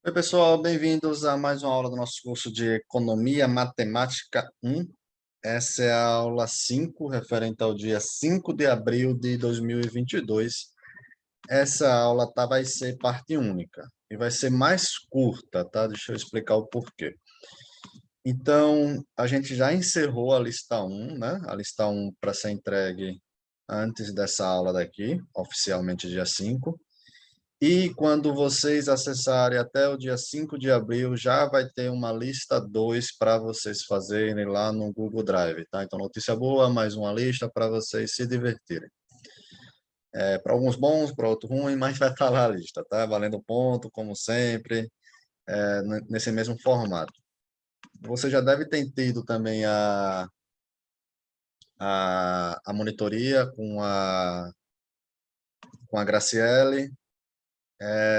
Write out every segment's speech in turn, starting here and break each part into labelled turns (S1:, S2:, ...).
S1: Oi, pessoal, bem-vindos a mais uma aula do nosso curso de Economia Matemática 1. Essa é a aula 5, referente ao dia 5 de abril de 2022. Essa aula vai ser parte única e vai ser mais curta, tá? Deixa eu explicar o porquê. Então, a gente já encerrou a lista 1, né? A lista 1 para ser entregue antes dessa aula daqui, oficialmente dia 5. E quando vocês acessarem até o dia 5 de abril, já vai ter uma lista 2 para vocês fazerem lá no Google Drive, tá? Então, notícia boa, mais uma lista para vocês se divertirem. Para alguns bons, para outros ruins, mas vai estar lá a lista, tá? Valendo ponto, como sempre, nesse mesmo formato. Você já deve ter tido também a monitoria com a Graciele.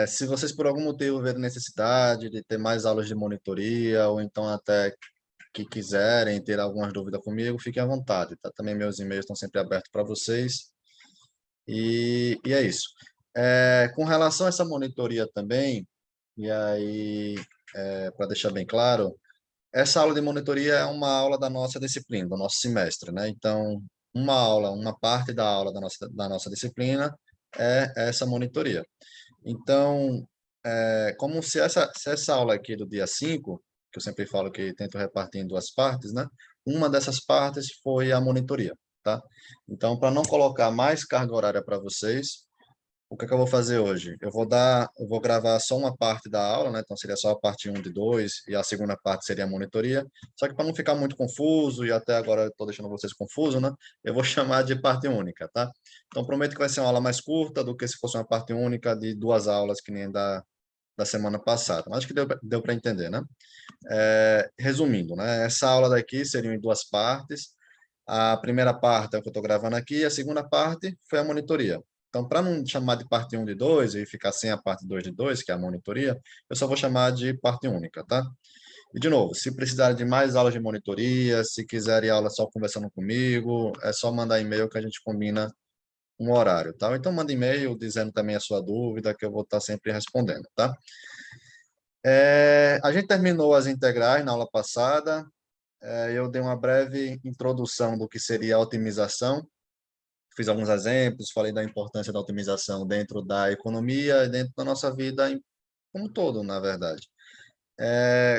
S1: Se vocês por algum motivo verem necessidade de ter mais aulas de monitoria, ou então até que quiserem ter algumas dúvidas comigo, fiquem à vontade, tá? Também meus e-mails estão sempre abertos para vocês. E é isso. Com relação a essa monitoria também, e aí, para deixar bem claro, essa aula de monitoria é uma aula da nossa disciplina, do nosso semestre, né? Então, uma parte da aula da nossa disciplina é essa monitoria. Então, como se essa aula aqui do dia 5, que eu sempre falo que tento repartir em duas partes, né? Uma dessas partes foi a monitoria, tá? Então, para não colocar mais carga horária para vocês, o que é que eu vou fazer hoje? Eu vou gravar só uma parte da aula, né? Então seria só a parte um de 2 e a segunda parte seria a monitoria. Só que para não ficar muito confuso, e até agora eu estou deixando vocês confusos, né? Eu vou chamar de parte única, tá? Então prometo que vai ser uma aula mais curta do que se fosse uma parte única de duas aulas, que nem da semana passada. Mas acho que deu para entender, né? Resumindo, né? Essa aula daqui seria em duas partes. A primeira parte é o que eu estou gravando aqui, a segunda parte foi a monitoria. Então, para não chamar de parte um de 2 e ficar sem a parte 2 de 2, que é a monitoria, eu só vou chamar de parte única, tá? E, de novo, se precisarem de mais aulas de monitoria, se quiserem aula só conversando comigo, é só mandar e-mail que a gente combina um horário, tá? Então, manda e-mail dizendo também a sua dúvida, que eu vou estar sempre respondendo, tá? A gente terminou as integrais na aula passada. Eu dei uma breve introdução do que seria a otimização, fiz alguns exemplos, falei da importância da otimização dentro da economia e dentro da nossa vida como um todo, na verdade.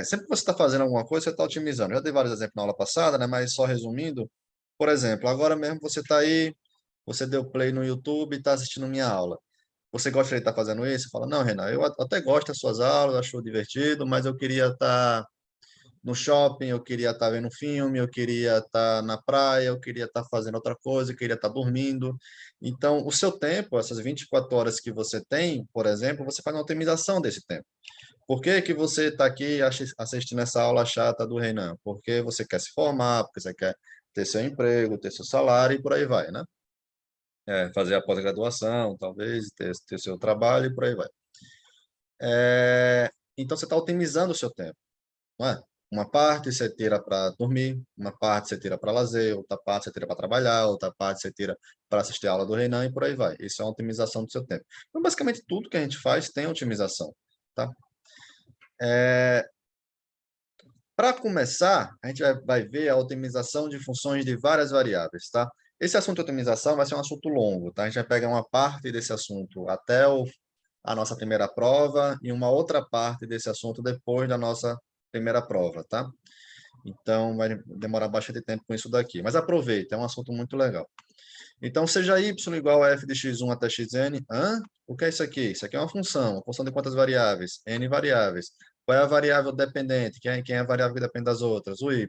S1: Sempre que você está fazendo alguma coisa, você está otimizando. Eu já dei vários exemplos na aula passada, né? Mas só resumindo, por exemplo, agora mesmo você está aí, você deu play no YouTube e está assistindo minha aula. Você gostaria de estar fazendo isso? Fala, não, Renan, eu até gosto das suas aulas, acho divertido, mas eu queria estar no shopping, eu queria estar vendo um filme, eu queria estar na praia, eu queria estar fazendo outra coisa, eu queria estar dormindo. Então, o seu tempo, essas 24 horas que você tem, por exemplo, você faz uma otimização desse tempo. Por que que você está aqui assistindo essa aula chata do Renan? Porque você quer se formar, porque você quer ter seu emprego, ter seu salário e por aí vai, né? Fazer a pós-graduação, talvez, ter seu trabalho e por aí vai. Então, você está otimizando o seu tempo, não é? Uma parte você tira para dormir, uma parte você tira para lazer, outra parte você tira para trabalhar, outra parte você tira para assistir a aula do Renan e por aí vai. Isso é uma otimização do seu tempo. Então, basicamente, tudo que a gente faz tem otimização, tá? Para começar, a gente vai ver a otimização de funções de várias variáveis, tá? Esse assunto de otimização vai ser um assunto longo, tá? A gente vai pegar uma parte desse assunto até a nossa primeira prova e uma outra parte desse assunto depois da nossa primeira prova, tá? Então, vai demorar bastante tempo com isso daqui. Mas aproveita, é um assunto muito legal. Então, seja y igual a f de x1 até xn. O que é isso aqui? Isso aqui é uma função de quantas variáveis? N variáveis. Qual é a variável dependente? Quem é a variável que depende das outras? O y.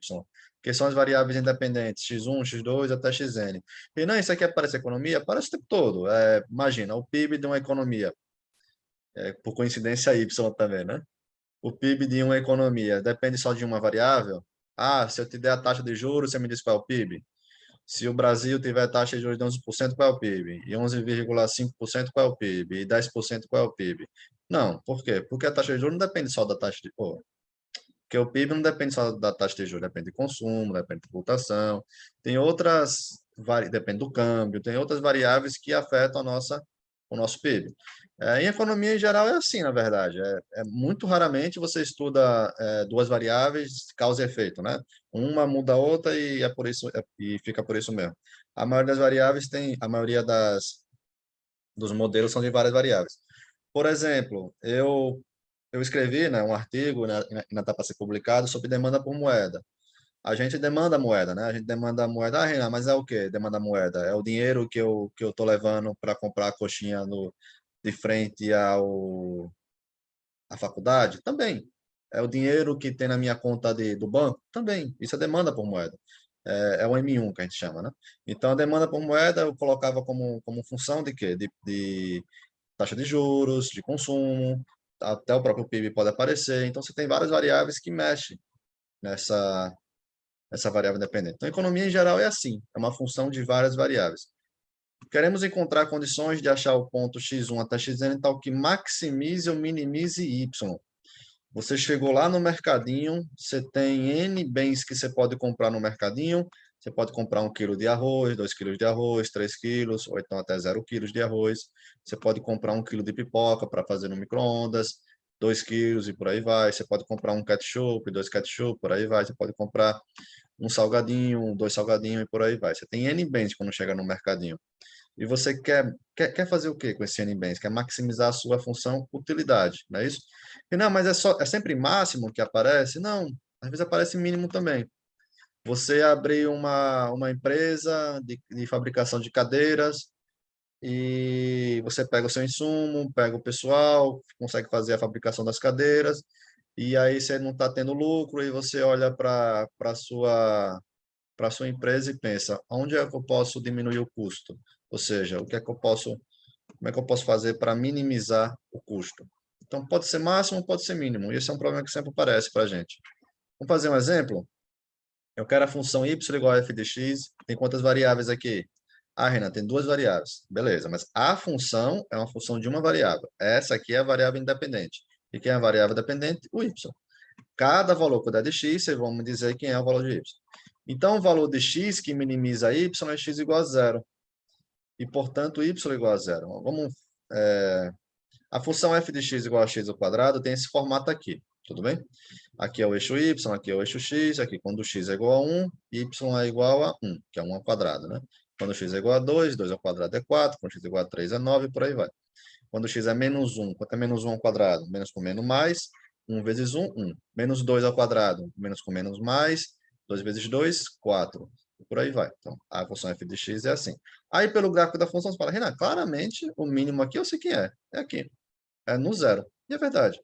S1: Que são as variáveis independentes? X1, x2 até xn. E não, isso aqui aparece economia? Aparece o tempo todo. Imagina, o PIB de uma economia. Por coincidência, y também, né? O PIB de uma economia depende só de uma variável? Se eu te der a taxa de juros, você me diz qual é o PIB? Se o Brasil tiver taxa de juros de 11%, qual é o PIB? E 11,5%, qual é o PIB? E 10%, qual é o PIB? Não, por quê? Porque a taxa de juros não depende só da taxa de... porque o PIB não depende só da taxa de juros, depende de consumo, depende de tributação, tem outras... depende do câmbio, tem outras variáveis que afetam a nossa o nosso PIB. Em economia em geral é assim, na verdade. Muito raramente você estuda duas variáveis, causa e efeito, né? Uma muda a outra e é por isso e fica por isso mesmo. A maioria das variáveis tem, a maioria dos modelos são de várias variáveis. Por exemplo, eu escrevi, né, um artigo, né, ainda está para ser publicado, sobre demanda por moeda. A gente demanda moeda, né? A gente demanda moeda, Renan, mas é o quê? Demanda moeda. É o dinheiro que eu tô levando para comprar a coxinha de frente à faculdade? Também. É o dinheiro que tem na minha conta do banco? Também. Isso é demanda por moeda. É o M1 que a gente chama, né? Então, a demanda por moeda eu colocava como função de quê? De taxa de juros, de consumo, até o próprio PIB pode aparecer. Então, você tem várias variáveis que mexem nessa essa variável dependente. Então, a economia em geral é assim, é uma função de várias variáveis. Queremos encontrar condições de achar o ponto x1 até xn tal que maximize ou minimize y. Você chegou lá no mercadinho, você tem N bens que você pode comprar no mercadinho, você pode comprar 1 quilo de arroz, 2 quilos de arroz, 3 quilos, ou então até 0 quilos de arroz. Você pode comprar 1 quilo de pipoca para fazer no micro-ondas, 2 quilos e por aí vai. Você pode comprar um ketchup, 2 ketchup, por aí vai. Você pode comprar um salgadinho, 2 salgadinhos e por aí vai. Você tem N bens quando chega no mercadinho. E você quer fazer o quê com esse N bens? Quer maximizar a sua função utilidade, não é isso? E não, mas é sempre máximo que aparece? Não, às vezes aparece mínimo também. Você abrir uma empresa de fabricação de cadeiras e você pega o seu insumo, pega o pessoal, consegue fazer a fabricação das cadeiras, e aí você não está tendo lucro e você olha para sua empresa e pensa, onde é que eu posso diminuir o custo? Ou seja, como é que eu posso fazer para minimizar o custo? Então, pode ser máximo, pode ser mínimo. E esse é um problema que sempre aparece para a gente. Vamos fazer um exemplo? Eu quero a função y igual a f de x. Tem quantas variáveis aqui? Ah, Renan, tem duas variáveis. Beleza, mas a função é uma função de uma variável. Essa aqui é a variável independente. E quem é a variável dependente? O y. Cada valor que eu der de x, vocês vão me dizer quem é o valor de y. Então, o valor de x que minimiza y é x igual a zero. E, portanto, y igual a zero. A função f de x igual a x ao quadrado tem esse formato aqui, tudo bem? Aqui é o eixo y, aqui é o eixo x, aqui quando x é igual a 1, y é igual a 1, que é 1 ao quadrado, né? Quando x é igual a 2, 2 ao quadrado é 4, quando x é igual a 3 é 9, por aí vai. Quando x é menos 1, quanto é menos 1 ao quadrado? Menos com menos mais, 1 vezes 1, 1. Menos 2 ao quadrado, menos com menos mais, 2 vezes 2, 4. E por aí vai. Então, a função f de x é assim. Aí, pelo gráfico da função, você fala, Renan, claramente, o mínimo aqui eu sei que é aqui. É no zero. E é verdade.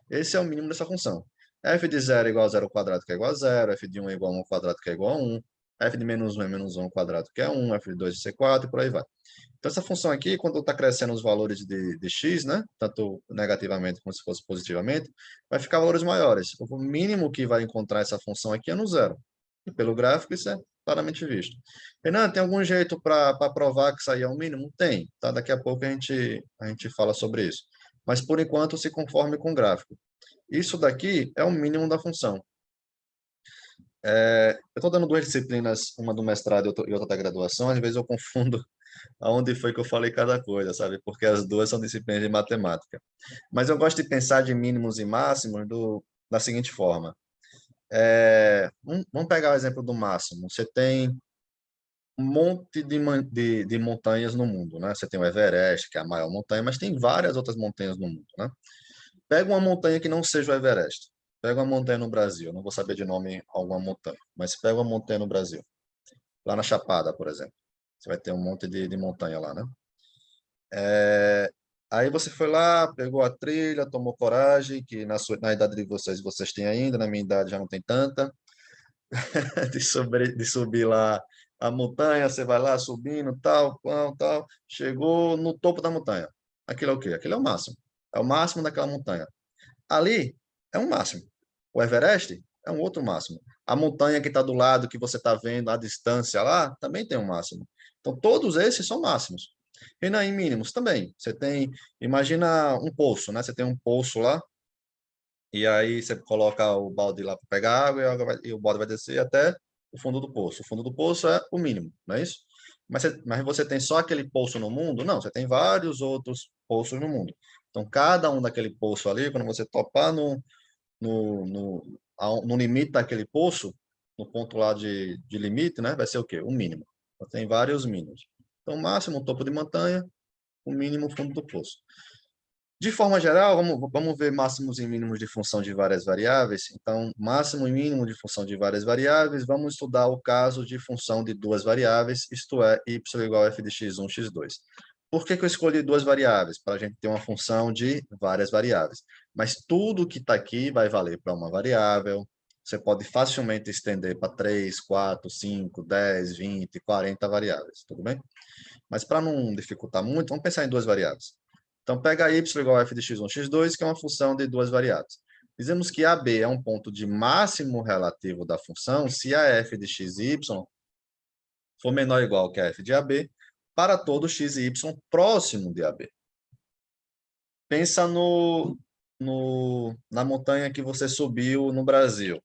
S1: Esse é o mínimo dessa função. F de zero é igual a zero ao quadrado, que é igual a zero. F de 1 é igual a 1 ao quadrado, que é igual a 1. F de menos 1 é menos 1 ao quadrado, que é 1. F de 2 é 4, e por aí vai. Então, essa função aqui, quando está crescendo os valores de x, né, tanto negativamente como se fosse positivamente, vai ficar valores maiores. O mínimo que vai encontrar essa função aqui é no zero. E pelo gráfico, isso é claramente visto. Renan, tem algum jeito para provar que isso aí é o mínimo? Tem. Tá? Daqui a pouco a gente fala sobre isso. Mas, por enquanto, se conforme com o gráfico. Isso daqui é o mínimo da função. Eu estou dando duas disciplinas, uma do mestrado e outra da graduação, às vezes eu confundo aonde foi que eu falei cada coisa, sabe? Porque as duas são disciplinas de matemática. Mas eu gosto de pensar de mínimos e máximos da seguinte forma. Vamos pegar o exemplo do máximo. Você tem um monte de montanhas no mundo, né? Você tem o Everest, que é a maior montanha, mas tem várias outras montanhas no mundo, né? Pega uma montanha que não seja o Everest. Pega uma montanha no Brasil. Eu não vou saber de nome alguma montanha, mas pega uma montanha no Brasil. Lá na Chapada, por exemplo. Você vai ter um monte de montanha lá, né? Aí você foi lá, pegou a trilha, tomou coragem, que na idade de vocês têm ainda, na minha idade já não tem tanta, de subir lá a montanha, você vai lá subindo, tal, tal, tal, chegou no topo da montanha. Aquilo é o quê? Aquilo é o máximo. É o máximo daquela montanha. Ali é um máximo. O Everest é um outro máximo. A montanha que está do lado, que você está vendo à distância lá, também tem um máximo. Então, todos esses são máximos. E em mínimos também. Você tem, imagina um poço, né? Você tem um poço lá, e aí você coloca o balde lá para pegar água, e o balde vai descer até o fundo do poço. O fundo do poço é o mínimo, não é isso? Mas você tem só aquele poço no mundo? Não, você tem vários outros poços no mundo. Então, cada um daquele poço ali, quando você topar no limite daquele poço, no ponto lá de limite, né, vai ser o quê? O mínimo. Então, tem vários mínimos. Então, máximo topo de montanha, o mínimo fundo do poço. De forma geral, vamos ver máximos e mínimos de função de várias variáveis. Então, máximo e mínimo de função de várias variáveis, vamos estudar o caso de função de duas variáveis, isto é, y igual a f de x1, x2. Por que que eu escolhi duas variáveis? Para a gente ter uma função de várias variáveis. Mas tudo que está aqui vai valer para uma variável. Você pode facilmente estender para 3, 4, 5, 10, 20, 40 variáveis, tudo bem? Mas para não dificultar muito, vamos pensar em duas variáveis. Então, pega y igual a f de x1, x2, que é uma função de duas variáveis. Dizemos que AB é um ponto de máximo relativo da função se a f de x e y for menor ou igual que a f de AB para todo x e y próximo de AB. Pensa na montanha que você subiu no Brasil.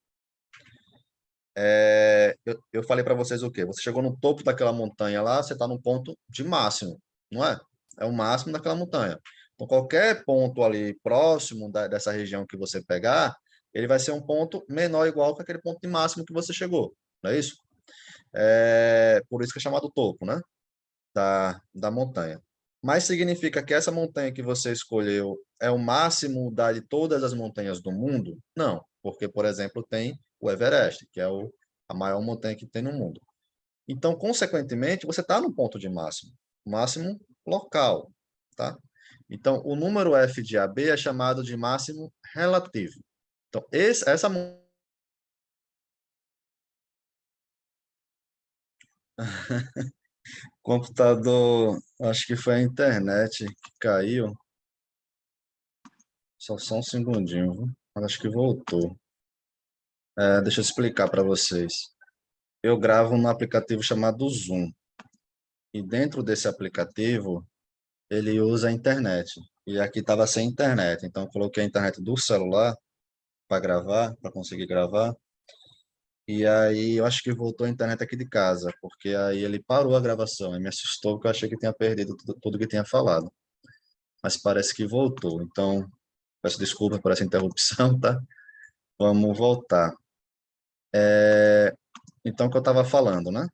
S1: Eu falei para vocês o quê? Você chegou no topo daquela montanha lá, você está no ponto de máximo, não é? É o máximo daquela montanha. Então, qualquer ponto ali próximo dessa região que você pegar, ele vai ser um ponto menor ou igual que aquele ponto de máximo que você chegou, não é isso? Por isso que é chamado topo, né? Da montanha. Mas significa que essa montanha que você escolheu é o máximo de todas as montanhas do mundo? Não, porque, por exemplo, tem o Everest, que é a maior montanha que tem no mundo. Então, consequentemente, você está no ponto de máximo, máximo local, tá? Então, o número f de AB é chamado de máximo relativo. Então, essa computador, acho que foi a internet que caiu. Só um segundinho, viu? Acho que voltou. Deixa eu explicar para vocês. Eu gravo num aplicativo chamado Zoom. E dentro desse aplicativo, ele usa a internet. E aqui estava sem internet. Então, eu coloquei a internet do celular para gravar, para conseguir gravar. E aí, eu acho que voltou a internet aqui de casa, porque aí ele parou a gravação. E me assustou, porque eu achei que tinha perdido tudo que tinha falado. Mas parece que voltou. Então, peço desculpa por essa interrupção, tá? Vamos voltar. Então, o que eu estava falando, né?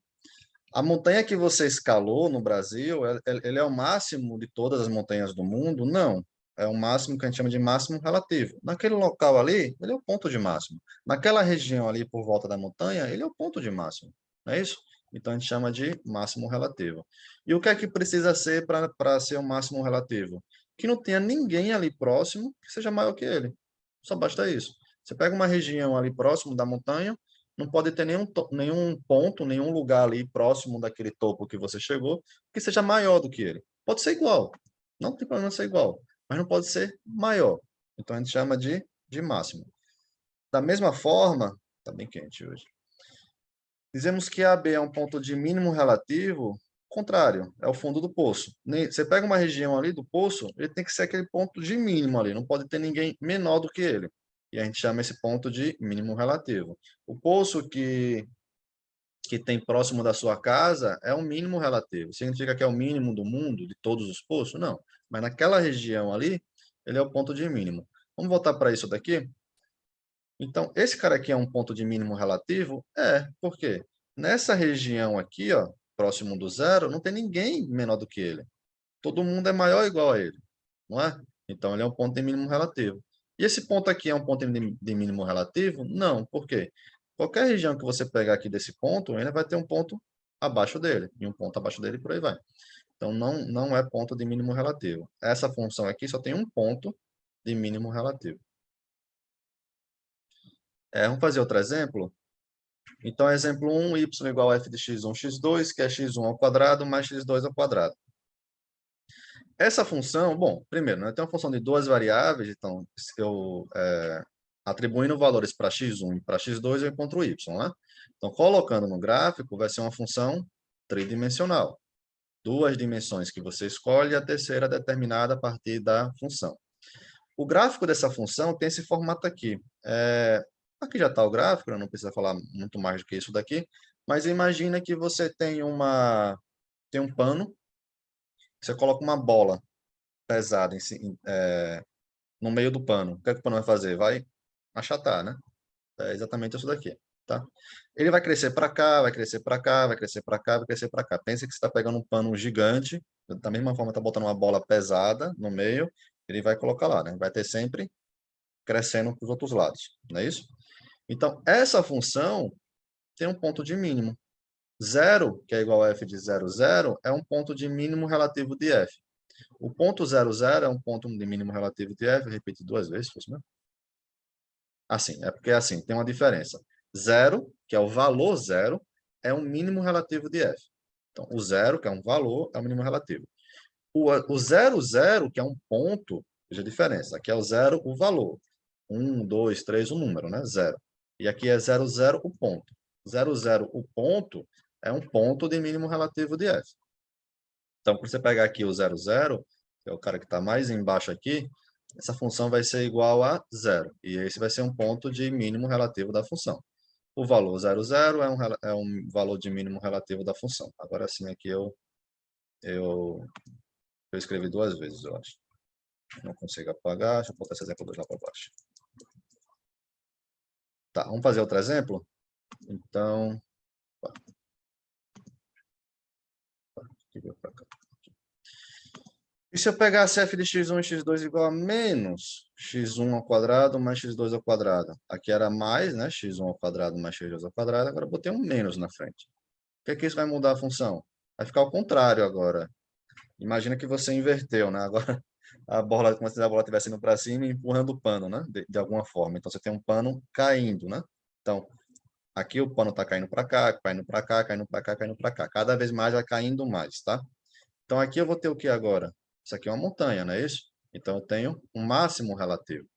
S1: A montanha que você escalou no Brasil, ele é o máximo de todas as montanhas do mundo? Não. É o máximo que a gente chama de máximo relativo. Naquele local ali, ele é o ponto de máximo. Naquela região ali por volta da montanha, ele é o ponto de máximo. Não é isso? Então a gente chama de máximo relativo. E o que é que precisa ser para ser o máximo relativo? Que não tenha ninguém ali próximo que seja maior que ele. Só basta isso. Você pega uma região ali próximo da montanha, não pode ter nenhum ponto, nenhum lugar ali próximo daquele topo que você chegou que seja maior do que ele. Pode ser igual, não tem problema ser igual, mas não pode ser maior. Então a gente chama de máximo. Da mesma forma, está bem quente hoje. Dizemos que AB é um ponto de mínimo relativo, contrário, é o fundo do poço. Você pega uma região ali do poço, ele tem que ser aquele ponto de mínimo ali, não pode ter ninguém menor do que ele. E a gente chama esse ponto de mínimo relativo. O poço que tem próximo da sua casa é um mínimo relativo. Significa que é o mínimo do mundo, de todos os poços? Não. Mas naquela região ali, ele é o ponto de mínimo. Vamos voltar para isso daqui? Então, esse cara aqui é um ponto de mínimo relativo? Por quê? Nessa região aqui, ó, próximo do zero, não tem ninguém menor do que ele. Todo mundo é maior ou igual a ele, não é? Então, ele é um ponto de mínimo relativo. E esse ponto aqui é um ponto de mínimo relativo? Não. Por quê? Qualquer região que você pegar aqui desse ponto, ele vai ter um ponto abaixo dele, e um ponto abaixo dele, e por aí vai. Então, não é ponto de mínimo relativo. Essa função aqui só tem um ponto de mínimo relativo. Vamos fazer outro exemplo? Então, exemplo 1, y igual a f de x1, x2, que é x1 ao quadrado mais x2 ao quadrado. Essa função, bom, primeiro, né, tem uma função de duas variáveis, então, eu atribuindo valores para x1 e para x2, eu encontro y, né? Então, colocando no gráfico, vai ser uma função tridimensional. Duas dimensões que você escolhe e a terceira determinada a partir da função. O gráfico dessa função tem esse formato aqui. Aqui já está o gráfico, não precisa falar muito mais do que isso daqui, mas imagina que você tem tem um pano, você coloca uma bola pesada no meio do pano. O que é que o pano vai fazer? Vai achatar, né? É exatamente isso daqui, tá? Ele vai crescer para cá, vai crescer para cá, vai crescer para cá, vai crescer para cá. Pensa que você está pegando um pano gigante, da mesma forma está botando uma bola pesada no meio, ele vai colocar lá, né? Vai ter sempre crescendo para os outros lados, não é isso? Então, essa função tem um ponto de mínimo. Zero, que é igual a f de 0, 0, é um ponto de mínimo relativo de f. O ponto 0, 0 é um ponto de mínimo relativo de f, eu repeti duas vezes, foi isso mesmo? Assim, é porque assim, tem uma diferença. Zero, que é o valor zero, é um mínimo relativo de f. Então, o zero, que é um valor, é o mínimo relativo. O 0, 0, que é um ponto, veja a diferença. Aqui é o zero, o valor. 1, 2, 3, o número, né? Zero. E aqui é 0, 0, o ponto. 0, 0, o ponto, é um ponto de mínimo relativo de f. Então, para você pegar aqui o 0, 0, que é o cara que está mais embaixo aqui, essa função vai ser igual a zero. E esse vai ser um ponto de mínimo relativo da função. O valor 0, 0 é um valor de mínimo relativo da função. Agora sim, aqui eu escrevi duas vezes, eu acho. Não consigo apagar. Deixa eu botar esse exemplo 2 lá para baixo. Tá, vamos fazer outro exemplo? Então, e se eu pegasse f de x1 e x2 igual a menos x1 ao quadrado mais x2 ao quadrado? Aqui era mais, né? x1 ao quadrado mais x2 ao quadrado. Agora eu botei um menos na frente. O que é que isso vai mudar a função? Vai ficar ao contrário agora. Imagina que você inverteu, né? Agora a bola, como se a bola estivesse indo para cima e empurrando o pano, né? De alguma forma. Então você tem um pano caindo, né? Então, aqui o pano está caindo para cá, caindo para cá, caindo para cá, caindo para cá. Cada vez mais vai caindo mais, tá? Então aqui eu vou ter o que agora? Isso aqui é uma montanha, não é isso? Então eu tenho um máximo relativo.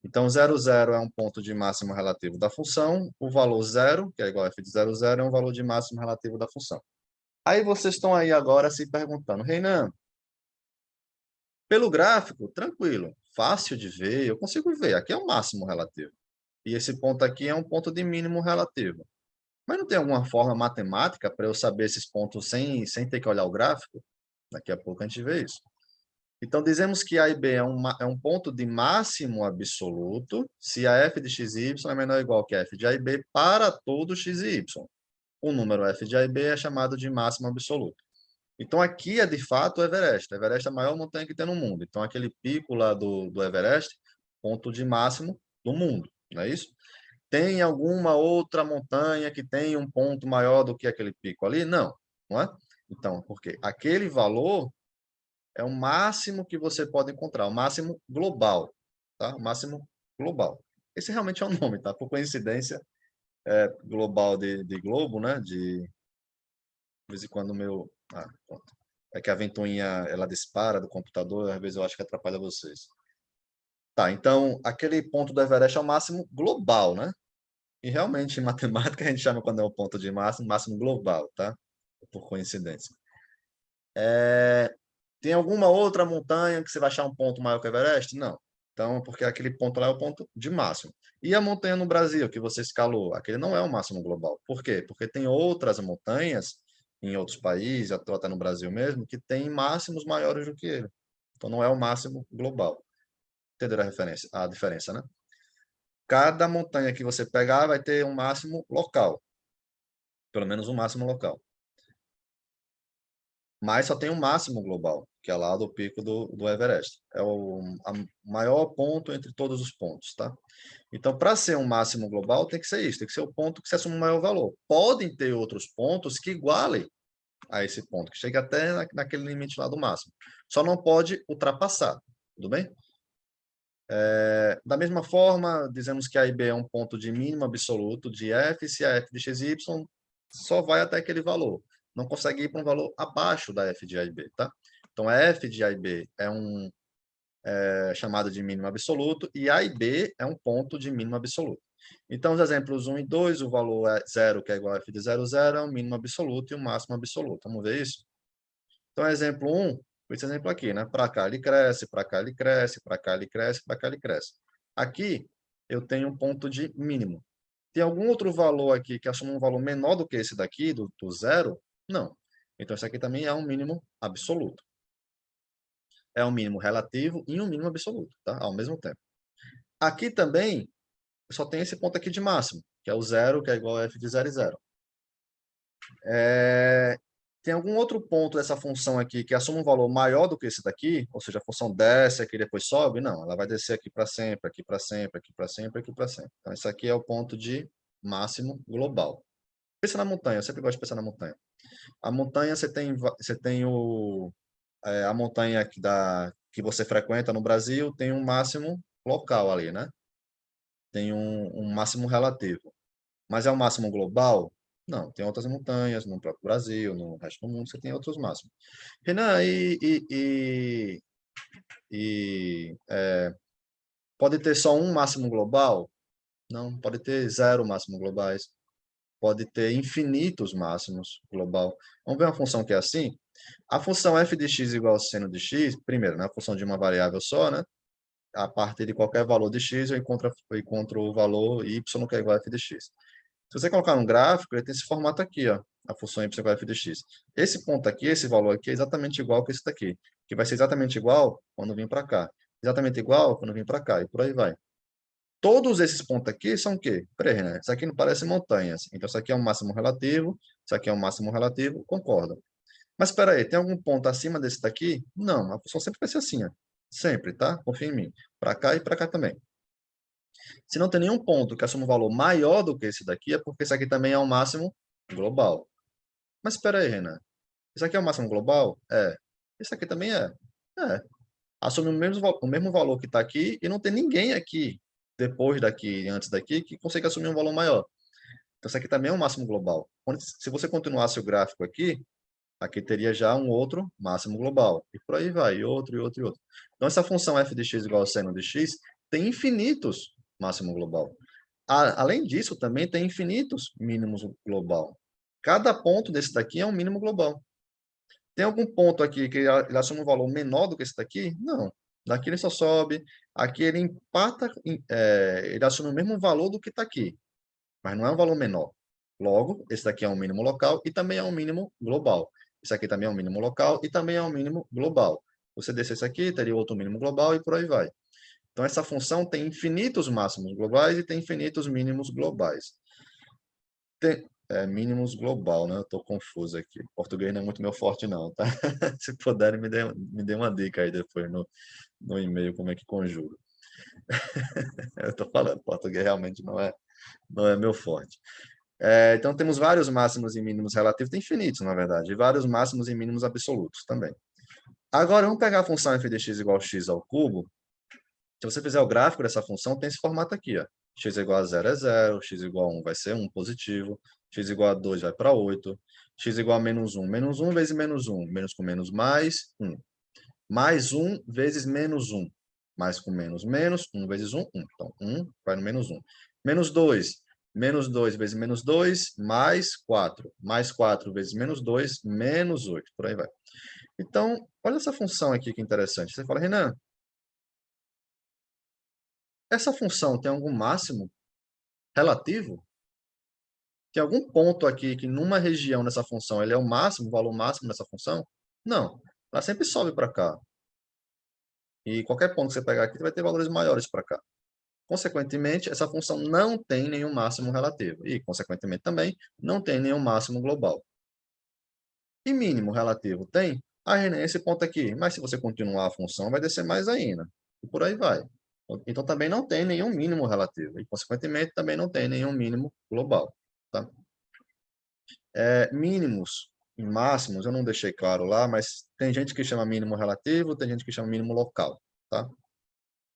S1: Então 0, 0 é um ponto de máximo relativo da função. O valor 0, que é igual a f de 0, 0, é um valor de máximo relativo da função. Aí vocês estão aí agora se perguntando, Reinan, pelo gráfico, tranquilo, fácil de ver, eu consigo ver, aqui é o máximo relativo. E esse ponto aqui é um ponto de mínimo relativo. Mas não tem alguma forma matemática para eu saber esses pontos sem ter que olhar o gráfico? Daqui a pouco a gente vê isso. Então, dizemos que A e B é um ponto de máximo absoluto se a f de x e y é menor ou igual que f de A e B para todo x e y. O número f de A e B é chamado de máximo absoluto. Então, aqui é de fato o Everest. O Everest é a maior montanha que tem no mundo. Então, aquele pico lá do Everest, ponto de máximo do mundo, não é isso? Tem alguma outra montanha que tem um ponto maior do que aquele pico ali? Não, não é? Então, porque aquele valor é o máximo que você pode encontrar, o máximo global, tá? O máximo global. Esse realmente é o nome, tá? Por coincidência, é global de globo, né? De vez em quando o meu... Ah, pronto. É que a ventoinha, ela dispara do computador, às vezes eu acho que atrapalha vocês. Tá, então, aquele ponto do Everest é o máximo global, né? E realmente, em matemática, a gente chama quando é o ponto de máximo, máximo global, tá? Por coincidência. Tem alguma outra montanha que você vai achar um ponto maior que o Everest? Não. Então, porque aquele ponto lá é o ponto de máximo. E a montanha no Brasil, que você escalou? Aquele não é o máximo global. Por quê? Porque tem outras montanhas em outros países, até no Brasil mesmo, que tem máximos maiores do que ele. Então, não é o máximo global. Entenderam a referência? A diferença, né? Cada montanha que você pegar vai ter um máximo local. Pelo menos um máximo local. Mas só tem um máximo global, que é lá do pico do Everest. É o maior ponto entre todos os pontos, tá? Então, para ser um máximo global, tem que ser isso, tem que ser o ponto que se assume o maior valor. Podem ter outros pontos que igualem a esse ponto, que chega até naquele limite lá do máximo. Só não pode ultrapassar, tudo bem? Da mesma forma, dizemos que A e B é um ponto de mínimo absoluto de f, se a f de x e y só vai até aquele valor. Não consegue ir para um valor abaixo da f de A e B, tá? Então, a f de A e B é chamado de mínimo absoluto e A e B é um ponto de mínimo absoluto. Então, os exemplos 1 e 2, o valor é 0, que é igual a f de 0, 0, é o mínimo absoluto e o máximo absoluto. Vamos ver isso? Então, exemplo 1, esse exemplo aqui, né? Para cá ele cresce, para cá ele cresce, para cá ele cresce, para cá ele cresce. Aqui eu tenho um ponto de mínimo. Tem algum outro valor aqui que assume um valor menor do que esse daqui, do zero? Não. Então, isso aqui também é um mínimo absoluto. É um mínimo relativo e um mínimo absoluto, tá? Ao mesmo tempo. Aqui também, só tem esse ponto aqui de máximo, que é o zero, que é igual a f de 0 e 0. Tem algum outro ponto dessa função aqui que assume um valor maior do que esse daqui? Ou seja, a função desce aqui e depois sobe? Não, ela vai descer aqui para sempre, aqui para sempre, aqui para sempre, aqui para sempre. Então, esse aqui é o ponto de máximo global. Pensa na montanha, eu sempre gosto de pensar na montanha. A montanha, a montanha que você frequenta no Brasil tem um máximo local ali, né? Tem um máximo relativo. Mas é o máximo global? Não, tem outras montanhas no próprio Brasil, no resto do mundo, você tem outros máximos. Renan, pode ter só um máximo global? Não, pode ter zero máximo globais. Pode ter infinitos máximos global. Vamos ver uma função que é assim? A função f de x igual a seno de x, primeiro, né, a função de uma variável só, né? A partir de qualquer valor de x, eu encontro o valor y que é igual a f de x. Se você colocar um gráfico, ele tem esse formato aqui, ó, a função y igual a f de x. Esse ponto aqui, esse valor aqui, é exatamente igual que esse daqui, que vai ser exatamente igual quando vir para cá. Exatamente igual quando vir para cá, e por aí vai. Todos esses pontos aqui são o quê? Peraí, né? Isso aqui não parece montanhas. Então, isso aqui é um máximo relativo, isso aqui é um máximo relativo, concorda. Mas espera aí, tem algum ponto acima desse daqui? Não, a função sempre vai ser assim, ó. Sempre, tá? Confia em mim. Para cá e para cá também. Se não tem nenhum ponto que assuma um valor maior do que esse daqui, é porque esse aqui também é um máximo global. Mas espera aí, Renan. Isso aqui é o máximo global? É. Isso aqui também é? É. Assume o mesmo valor que está aqui e não tem ninguém aqui, depois daqui, antes daqui, que consiga assumir um valor maior. Então, isso aqui também é um máximo global. Se você continuasse o gráfico aqui teria já um outro máximo global. E por aí vai, e outro, e outro, e outro. Então, essa função f de x igual a seno de x tem infinitos máximo global. Além disso, também tem infinitos mínimos global. Cada ponto desse daqui é um mínimo global. Tem algum ponto aqui que ele assume um valor menor do que esse daqui? Não. Daqui ele só sobe. Aqui ele empata, ele assume o mesmo valor do que está aqui, mas não é um valor menor. Logo, esse daqui é um mínimo local e também é um mínimo global. Esse aqui também é um mínimo local e também é um mínimo global. Você descer esse aqui, teria outro mínimo global e por aí vai. Então, essa função tem infinitos máximos globais e tem infinitos mínimos globais. Mínimos global, né? Eu estou confuso aqui. Português não é muito meu forte, não, tá? Se puderem, me dê uma dica aí depois no e-mail como é que conjuga. Eu estou falando, português realmente não é meu forte. Então, temos vários máximos e mínimos relativos, tem infinitos, na verdade, e vários máximos e mínimos absolutos também. Agora, vamos pegar a função f de x igual a x ao cubo. Se você fizer o gráfico dessa função, tem esse formato aqui, ó. X igual a 0 é 0, x igual a 1 vai ser 1 positivo, x igual a 2 vai para 8, x igual a menos 1 vezes menos 1, menos com menos mais 1. Mais 1 vezes menos 1, mais com menos menos, 1 vezes 1, 1. Então, 1 vai no menos 1. Menos 2 vezes menos 2, mais 4. Mais 4 vezes menos 2, menos 8. Por aí vai. Então, olha essa função aqui que interessante. Você fala, Renan, essa função tem algum máximo relativo? Tem algum ponto aqui que numa região dessa função ele é o máximo, o valor máximo dessa função? Não. Ela sempre sobe para cá. E qualquer ponto que você pegar aqui vai ter valores maiores para cá. Consequentemente, essa função não tem nenhum máximo relativo. E, consequentemente, também não tem nenhum máximo global. E mínimo relativo tem? Aí, esse ponto aqui. Mas se você continuar a função, vai descer mais ainda. E por aí vai. Então, também não tem nenhum mínimo relativo. E, consequentemente, também não tem nenhum mínimo global. Tá? Mínimos e máximos, eu não deixei claro lá, mas tem gente que chama mínimo relativo, tem gente que chama mínimo local. Tá?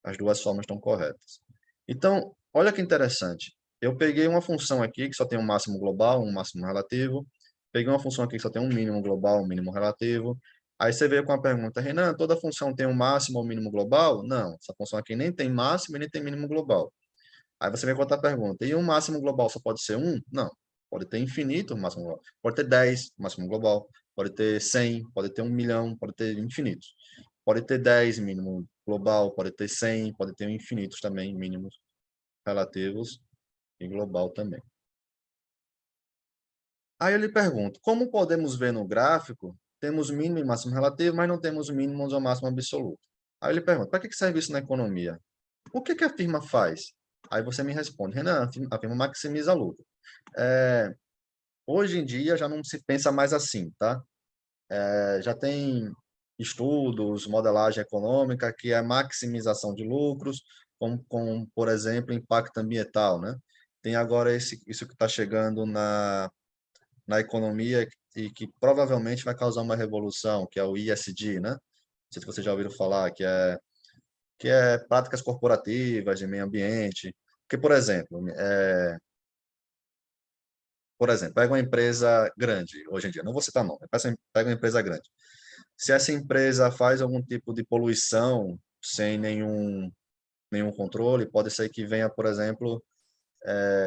S1: As duas formas estão corretas. Então, olha que interessante. Eu peguei uma função aqui que só tem um máximo global, um máximo relativo. Peguei uma função aqui que só tem um mínimo global, um mínimo relativo. Aí você veio com a pergunta, Renan, toda função tem um máximo ou um mínimo global? Não, essa função aqui nem tem máximo e nem tem mínimo global. Aí você vem com outra pergunta, e um máximo global só pode ser um? Não, pode ter infinito máximo global. Pode ter 10 máximo global, pode ter 100, pode ter 1 milhão, pode ter infinitos. Pode ter 10 mínimo global, pode ter 100, pode ter infinitos também, mínimos relativos e global também. Aí eu lhe pergunto, como podemos ver no gráfico, temos mínimo e máximo relativo, mas não temos mínimo ou máximo absoluto. Aí eu lhe pergunto, para que serve isso na economia? O que a firma faz? Aí você me responde, Renan, a firma maximiza lucro. É, hoje em dia já não se pensa mais assim, tá? Já tem estudos, modelagem econômica, que é maximização de lucros, por exemplo, impacto ambiental, né? Tem agora isso que está chegando na economia e que provavelmente vai causar uma revolução, que é o ESG, né? Não sei se vocês já ouviram falar, que é práticas corporativas de meio ambiente. Porque, por exemplo, pega uma empresa grande, hoje em dia, não vou citar nome, pega uma empresa grande. Se essa empresa faz algum tipo de poluição sem nenhum controle, pode ser que venha, por exemplo,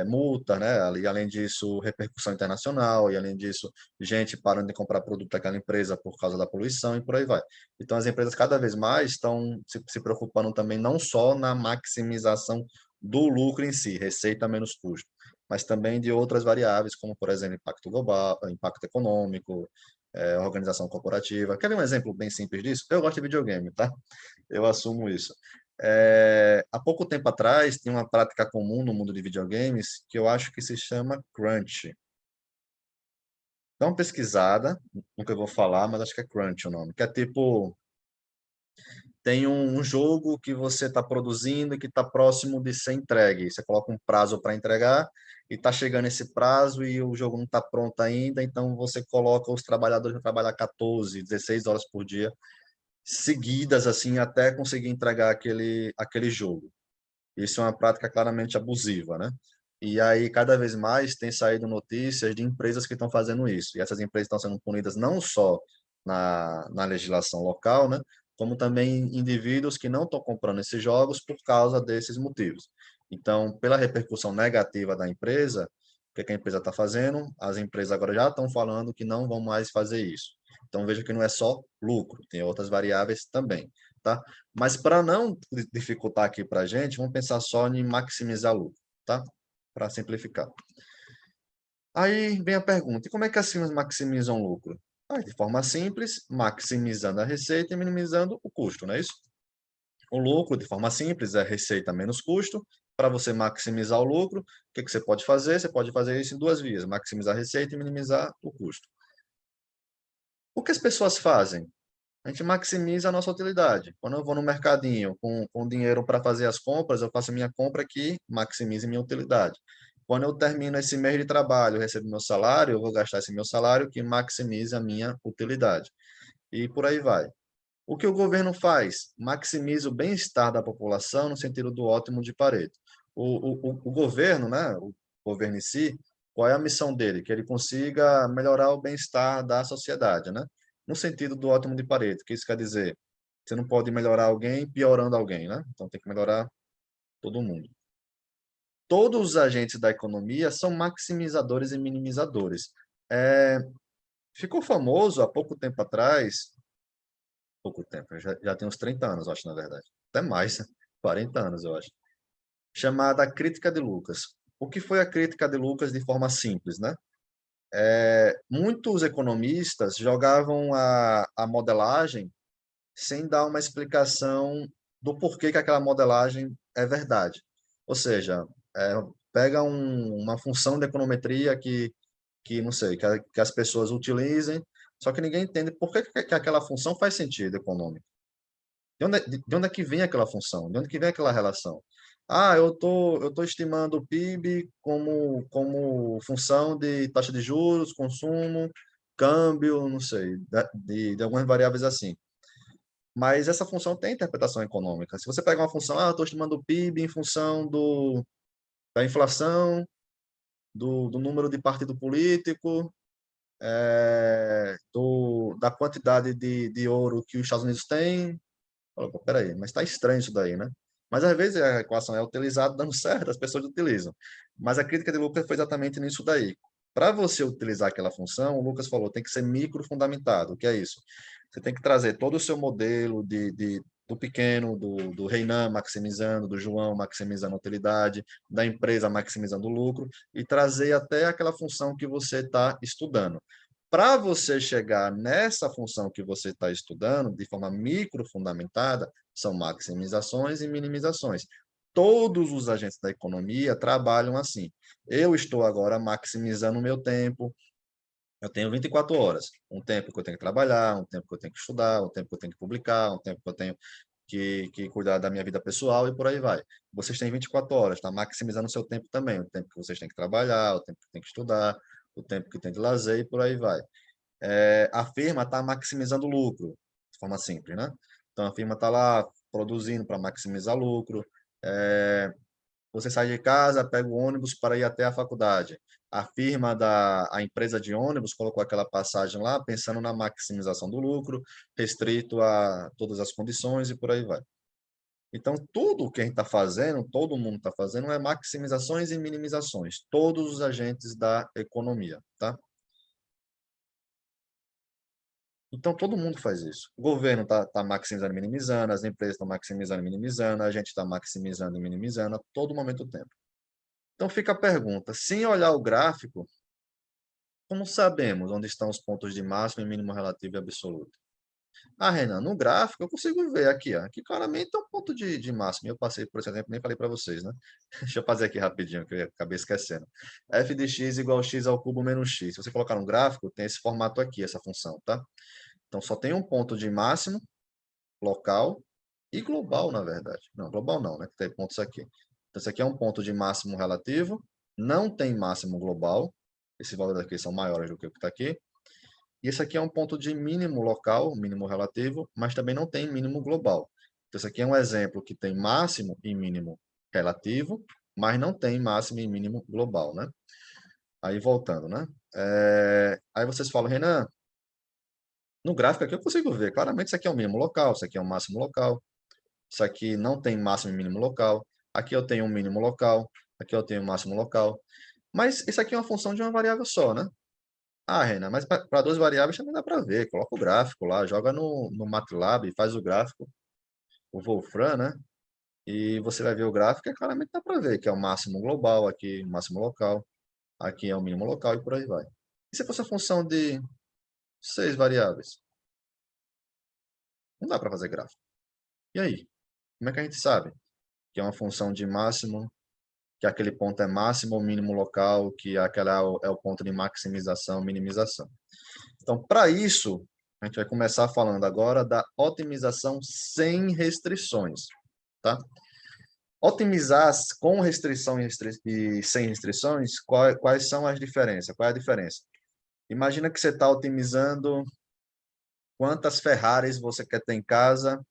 S1: multa, né? E além disso, repercussão internacional, e além disso, gente parando de comprar produto daquela empresa por causa da poluição e por aí vai. Então, as empresas cada vez mais estão se preocupando também não só na maximização do lucro em si, receita menos custo, mas também de outras variáveis, como, por exemplo, impacto global, impacto econômico, organização corporativa. Quer ver um exemplo bem simples disso? Eu gosto de videogame, tá? Eu assumo isso. Há pouco tempo atrás, tinha uma prática comum no mundo de videogames que eu acho que se chama crunch. Dá uma pesquisada, nunca vou falar, mas acho que é crunch o nome, que é tipo, tem um jogo que você está produzindo e que está próximo de ser entregue. Você coloca um prazo para entregar e está chegando esse prazo e o jogo não está pronto ainda, então você coloca os trabalhadores para trabalhar 14, 16 horas por dia seguidas assim até conseguir entregar aquele jogo. Isso é uma prática claramente abusiva, né? E aí, cada vez mais, tem saído notícias de empresas que estão fazendo isso. E essas empresas estão sendo punidas não só na legislação local, né? Como também indivíduos que não estão comprando esses jogos por causa desses motivos. Então, pela repercussão negativa da empresa, o que a empresa está fazendo? As empresas agora já estão falando que não vão mais fazer isso. Então, veja que não é só lucro, tem outras variáveis também, tá? Mas para não dificultar aqui para a gente, vamos pensar só em maximizar lucro, tá? Para simplificar. Aí vem a pergunta: e como é que as firmas maximizam lucro? De forma simples, maximizando a receita e minimizando o custo, não é isso? O lucro, de forma simples, é receita menos custo. Para você maximizar o lucro, o que você pode fazer? Você pode fazer isso em duas vias: maximizar a receita e minimizar o custo. O que as pessoas fazem? A gente maximiza a nossa utilidade. Quando eu vou no mercadinho com dinheiro para fazer as compras, eu faço a minha compra que maximize minha utilidade. Quando eu termino esse mês de trabalho, eu recebo meu salário, eu vou gastar esse meu salário que maximize a minha utilidade. E por aí vai. O que o governo faz? Maximiza o bem-estar da população no sentido do ótimo de Pareto. O governo, né, o governo em si, qual é a missão dele? Que ele consiga melhorar o bem-estar da sociedade, né? No sentido do ótimo de Pareto, que isso quer dizer, você não pode melhorar alguém piorando alguém, né? Então tem que melhorar todo mundo. Todos os agentes da economia são maximizadores e minimizadores. É, ficou famoso há pouco tempo, já tem uns 30 anos, eu acho, na verdade. Até mais, 40 anos, eu acho. Chamada Crítica de Lucas. O que foi a crítica de Lucas de forma simples, né? Muitos economistas jogavam a modelagem sem dar uma explicação do porquê que aquela modelagem é verdade. Ou seja, é, pega uma função de econometria que não sei, que as pessoas utilizem, só que ninguém entende por que aquela função faz sentido econômico. De onde é que vem aquela função? De onde que vem aquela relação? Eu tô estimando o PIB como função de taxa de juros, consumo, câmbio, não sei, de algumas variáveis assim. Mas essa função tem interpretação econômica. Se você pega uma função, eu estou estimando o PIB em função da inflação, do número de partido político, da quantidade de ouro que os Estados Unidos têm. Fala, pô, peraí, mas está estranho isso daí, né? Mas às vezes a equação é utilizada dando certo, as pessoas utilizam. Mas a crítica de Lucas foi exatamente nisso daí. Para você utilizar aquela função, o Lucas falou, tem que ser microfundamentado. O que é isso? Você tem que trazer todo o seu modelo do pequeno, do Reinan maximizando, do João maximizando a utilidade, da empresa maximizando o lucro, e trazer até aquela função que você está estudando. Para você chegar nessa função que você está estudando, de forma microfundamentada, são maximizações e minimizações. Todos os agentes da economia trabalham assim. Eu estou agora maximizando o meu tempo. Eu tenho 24 horas. Um tempo que eu tenho que trabalhar, um tempo que eu tenho que estudar, um tempo que eu tenho que publicar, um tempo que eu tenho que cuidar da minha vida pessoal e por aí vai. Vocês têm 24 horas, está maximizando o seu tempo também. O tempo que vocês têm que trabalhar, o tempo que tem que estudar, o tempo que tem de lazer e por aí vai. A firma está maximizando o lucro, de forma simples, né? Então, a firma está lá produzindo para maximizar lucro. Você sai de casa, pega o ônibus para ir até a faculdade. A empresa de ônibus colocou aquela passagem lá pensando na maximização do lucro, restrito a todas as condições e por aí vai. Então, tudo que a gente está fazendo, todo mundo está fazendo, é maximizações e minimizações. Todos os agentes da economia, tá? Então, todo mundo faz isso. O governo está maximizando e minimizando, as empresas estão maximizando e minimizando, a gente está maximizando e minimizando a todo momento do tempo. Então, fica a pergunta, sem olhar o gráfico, como sabemos onde estão os pontos de máximo e mínimo relativo e absoluto? Ah, Renan, no gráfico eu consigo ver aqui, ó. Aqui claramente é um ponto de máximo. Eu passei por esse exemplo, nem falei para vocês, né? Deixa eu fazer aqui rapidinho, que eu acabei esquecendo. F de x igual a x ao cubo menos x. Se você colocar no gráfico, tem esse formato aqui, essa função, tá? Então, só tem um ponto de máximo, local e global, na verdade. Não, global não, né? Que tem pontos aqui. Então, esse aqui é um ponto de máximo relativo, não tem máximo global. Esses valores aqui são maiores do que o que está aqui. E esse aqui é um ponto de mínimo local, mínimo relativo, mas também não tem mínimo global. Então, esse aqui é um exemplo que tem máximo e mínimo relativo, mas não tem máximo e mínimo global, né? Aí, voltando, né? Aí vocês falam, Renan, no gráfico aqui eu consigo ver, claramente isso aqui é o mínimo local, isso aqui é o máximo local, isso aqui não tem máximo e mínimo local, aqui eu tenho um mínimo local, aqui eu tenho um máximo local, mas isso aqui é uma função de uma variável só, né? Ah, Renan, mas para duas variáveis também dá para ver. Coloca o gráfico lá, joga no MATLAB, faz o gráfico, o Wolfram, né? E você vai ver o gráfico e claramente dá para ver que é o máximo global aqui, o máximo local, aqui é o mínimo local e por aí vai. E se fosse a função de 6 variáveis? Não dá para fazer gráfico. E aí? Como é que a gente sabe que é uma função de máximo, que aquele ponto é máximo ou mínimo local, que aquela é o ponto de maximização, minimização? Então, para isso, a gente vai começar falando agora da otimização sem restrições, tá? Otimizar com restrição e sem restrições, quais são as diferenças? Qual é a diferença? Imagina que você está otimizando quantas Ferraris você quer ter em casa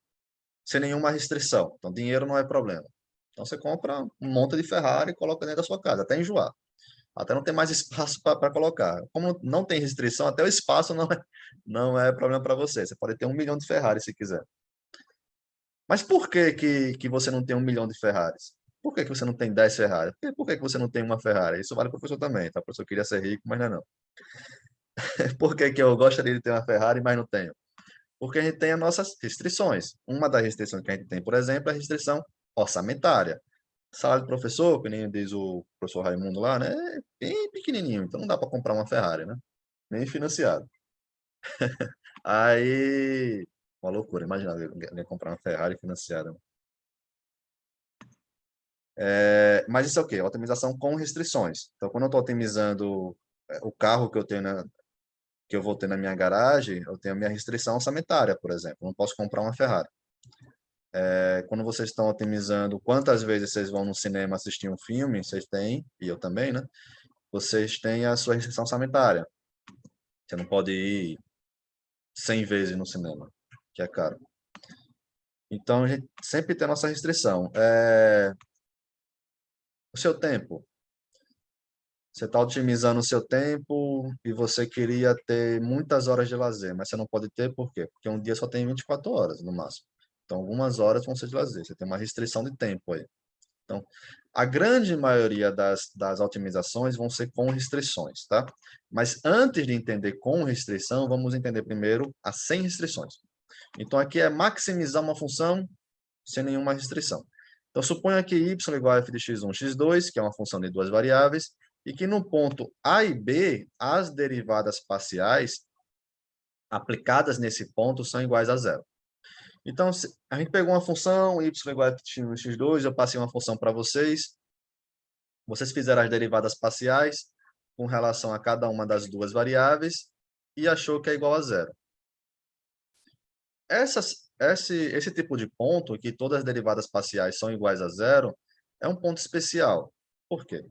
S1: sem nenhuma restrição. Então, dinheiro não é problema. Então, você compra um monte de Ferrari e coloca dentro da sua casa, até enjoar. Até não tem mais espaço para colocar. Como não tem restrição, até o espaço não é problema para você. Você pode ter 1 milhão de Ferrari se quiser. Mas por que você não tem 1 milhão de Ferraris? Por que você não tem 10 Ferraris? Por que você não tem uma Ferrari? Isso vale para o professor também, tá? O professor queria ser rico, mas não é não. Por que eu gostaria de ter uma Ferrari, mas não tenho? Porque a gente tem as nossas restrições. Uma das restrições que a gente tem, por exemplo, é a restrição orçamentária. Salário do professor, que nem diz o professor Raimundo lá, né? É bem pequenininho, então não dá para comprar uma Ferrari, né? Nem financiado. Aí, uma loucura, imagina alguém comprar uma Ferrari financiada. Mas isso é o quê? Otimização com restrições. Então, quando eu estou otimizando o carro que eu vou ter na minha garagem, eu tenho a minha restrição orçamentária, por exemplo. Eu não posso comprar uma Ferrari. Quando vocês estão otimizando quantas vezes vocês vão no cinema assistir um filme, vocês têm, e eu também, né? Vocês têm a sua restrição orçamentária. Você não pode ir 100 vezes no cinema, que é caro. Então, a gente sempre tem a nossa restrição. O seu tempo. Você está otimizando o seu tempo e você queria ter muitas horas de lazer, mas você não pode ter por quê? Porque um dia só tem 24 horas no máximo. Então, algumas horas vão ser de lazer. Você tem uma restrição de tempo aí. Então, a grande maioria das otimizações vão ser com restrições, tá? Mas antes de entender com restrição, vamos entender primeiro as sem restrições. Então, aqui é maximizar uma função sem nenhuma restrição. Então, suponha que y igual a f de x1, x2, que é uma função de duas variáveis, e que no ponto A e B, as derivadas parciais aplicadas nesse ponto são iguais a zero. Então, a gente pegou uma função y igual a f de x1, x2, eu passei uma função para vocês, vocês fizeram as derivadas parciais com relação a cada uma das duas variáveis e achou que é igual a zero. Esse tipo de ponto, que todas as derivadas parciais são iguais a zero, é um ponto especial. Por quê?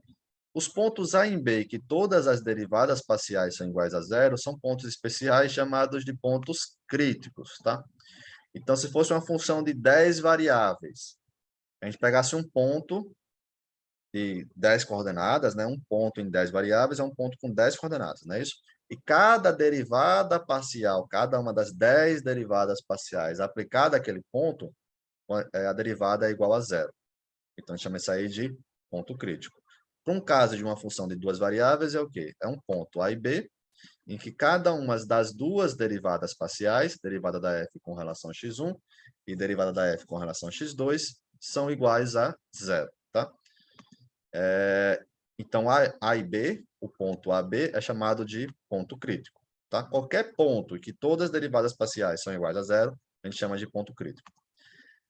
S1: Os pontos A e B, que todas as derivadas parciais são iguais a zero, são pontos especiais chamados de pontos críticos, tá? Então, se fosse uma função de 10 variáveis, a gente pegasse um ponto de 10 coordenadas, né? Um ponto em 10 variáveis é um ponto com 10 coordenadas, não é isso? E cada derivada parcial, cada uma das 10 derivadas parciais aplicada àquele ponto, a derivada é igual a zero. Então, a gente chama isso aí de ponto crítico. Para um caso de uma função de duas variáveis, é o quê? É um ponto A e B, em que cada uma das duas derivadas parciais, derivada da f com relação a x1 e derivada da f com relação a x2, são iguais a zero, tá? Então, A e B, o ponto AB, é chamado de ponto crítico. Tá? Qualquer ponto que todas as derivadas parciais são iguais a zero, a gente chama de ponto crítico.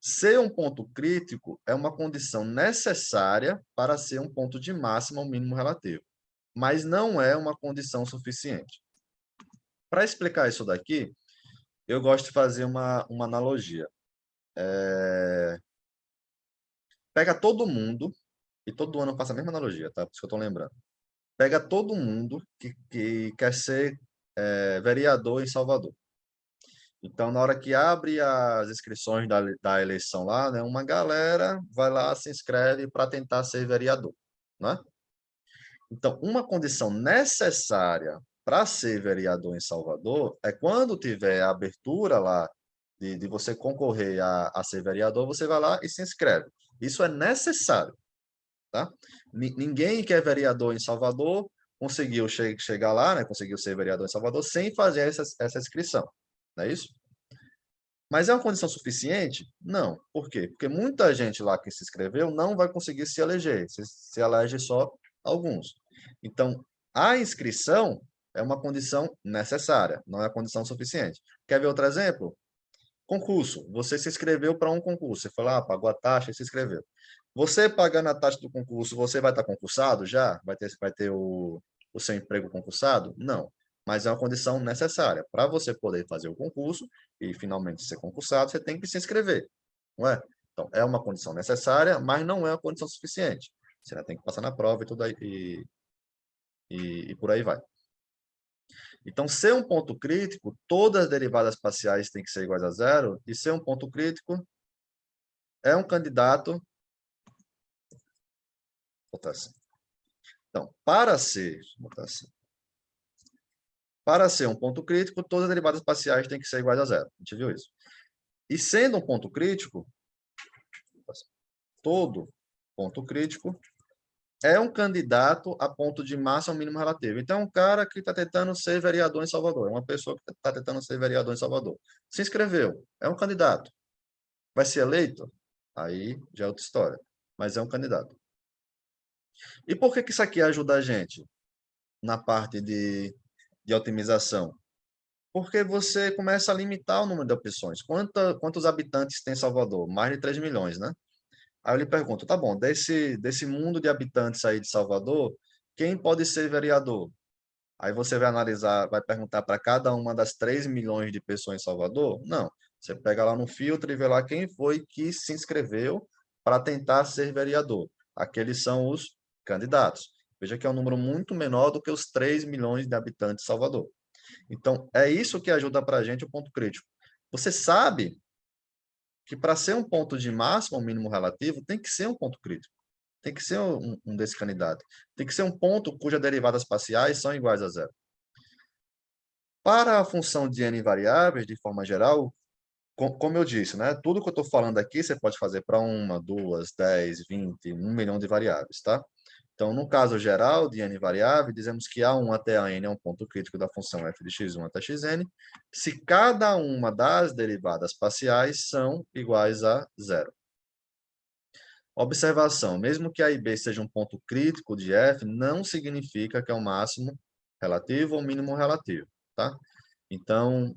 S1: Ser um ponto crítico é uma condição necessária para ser um ponto de máximo ou mínimo relativo, mas não é uma condição suficiente. Para explicar isso daqui, eu gosto de fazer uma analogia. Pega todo mundo, e todo ano eu faço a mesma analogia, tá? Por isso que eu estou lembrando. Pega todo mundo que quer ser vereador em Salvador. Então, na hora que abre as inscrições da eleição lá, né, uma galera vai lá, se inscreve para tentar ser vereador, né? Então, uma condição necessária para ser vereador em Salvador é quando tiver a abertura lá de você concorrer a ser vereador, você vai lá e se inscreve. Isso é necessário, tá? Ninguém que é vereador em Salvador conseguiu chegar lá, né? Conseguiu ser vereador em Salvador sem fazer essa inscrição, não é isso? Mas é uma condição suficiente? Não. Por quê? Porque muita gente lá que se inscreveu não vai conseguir se eleger, se elege só alguns. Então, a inscrição é uma condição necessária, não é a condição suficiente. Quer ver outro exemplo? Concurso. Você se inscreveu para um concurso. Você foi lá, pagou a taxa e se inscreveu. Você pagando a taxa do concurso, você vai estar concursado já? Vai ter o seu emprego concursado? Não. Mas é uma condição necessária. Para você poder fazer o concurso e finalmente ser concursado, você tem que se inscrever. Não é? Então, é uma condição necessária, mas não é uma condição suficiente. Você ainda tem que passar na prova e tudo aí, e por aí vai. Então, ser um ponto crítico, todas as derivadas parciais têm que ser iguais a zero, e ser um ponto crítico é um candidato. Vou botar assim. Então, para ser um ponto crítico, todas as derivadas parciais têm que ser iguais a zero. A gente viu isso. E sendo um ponto crítico, todo ponto crítico é um candidato a ponto de máximo ou mínimo relativo. Então, é um cara que está tentando ser vereador em Salvador. É uma pessoa que está tentando ser vereador em Salvador. Se inscreveu. É um candidato. Vai ser eleito? Aí já é outra história. Mas é um candidato. E por que isso aqui ajuda a gente na parte de otimização? Porque você começa a limitar o número de opções. Quantos habitantes tem Salvador? Mais de 3 milhões, né? Aí eu lhe pergunto, tá bom, desse mundo de habitantes aí de Salvador, quem pode ser vereador? Aí você vai analisar, vai perguntar para cada uma das 3 milhões de pessoas em Salvador? Não. Você pega lá no filtro e vê lá quem foi que se inscreveu para tentar ser vereador. Aqueles são os candidatos. Veja que é um número muito menor do que os 3 milhões de habitantes de Salvador. Então, é isso que ajuda para a gente o ponto crítico. Você sabe que para ser um ponto de máximo ou mínimo relativo, tem que ser um ponto crítico. Tem que ser um desse candidato. Tem que ser um ponto cujas derivadas parciais são iguais a zero. Para a função de n variáveis, de forma geral, como eu disse, né? Tudo que eu estou falando aqui, você pode fazer para uma, duas, 10, 20, 1 milhão de variáveis, tá? Então, no caso geral de n variável, dizemos que A1 até AN é um ponto crítico da função f de x1 até xn, se cada uma das derivadas parciais são iguais a zero. Observação, mesmo que A e B seja um ponto crítico de f, não significa que é o máximo relativo ou mínimo relativo, tá? Então,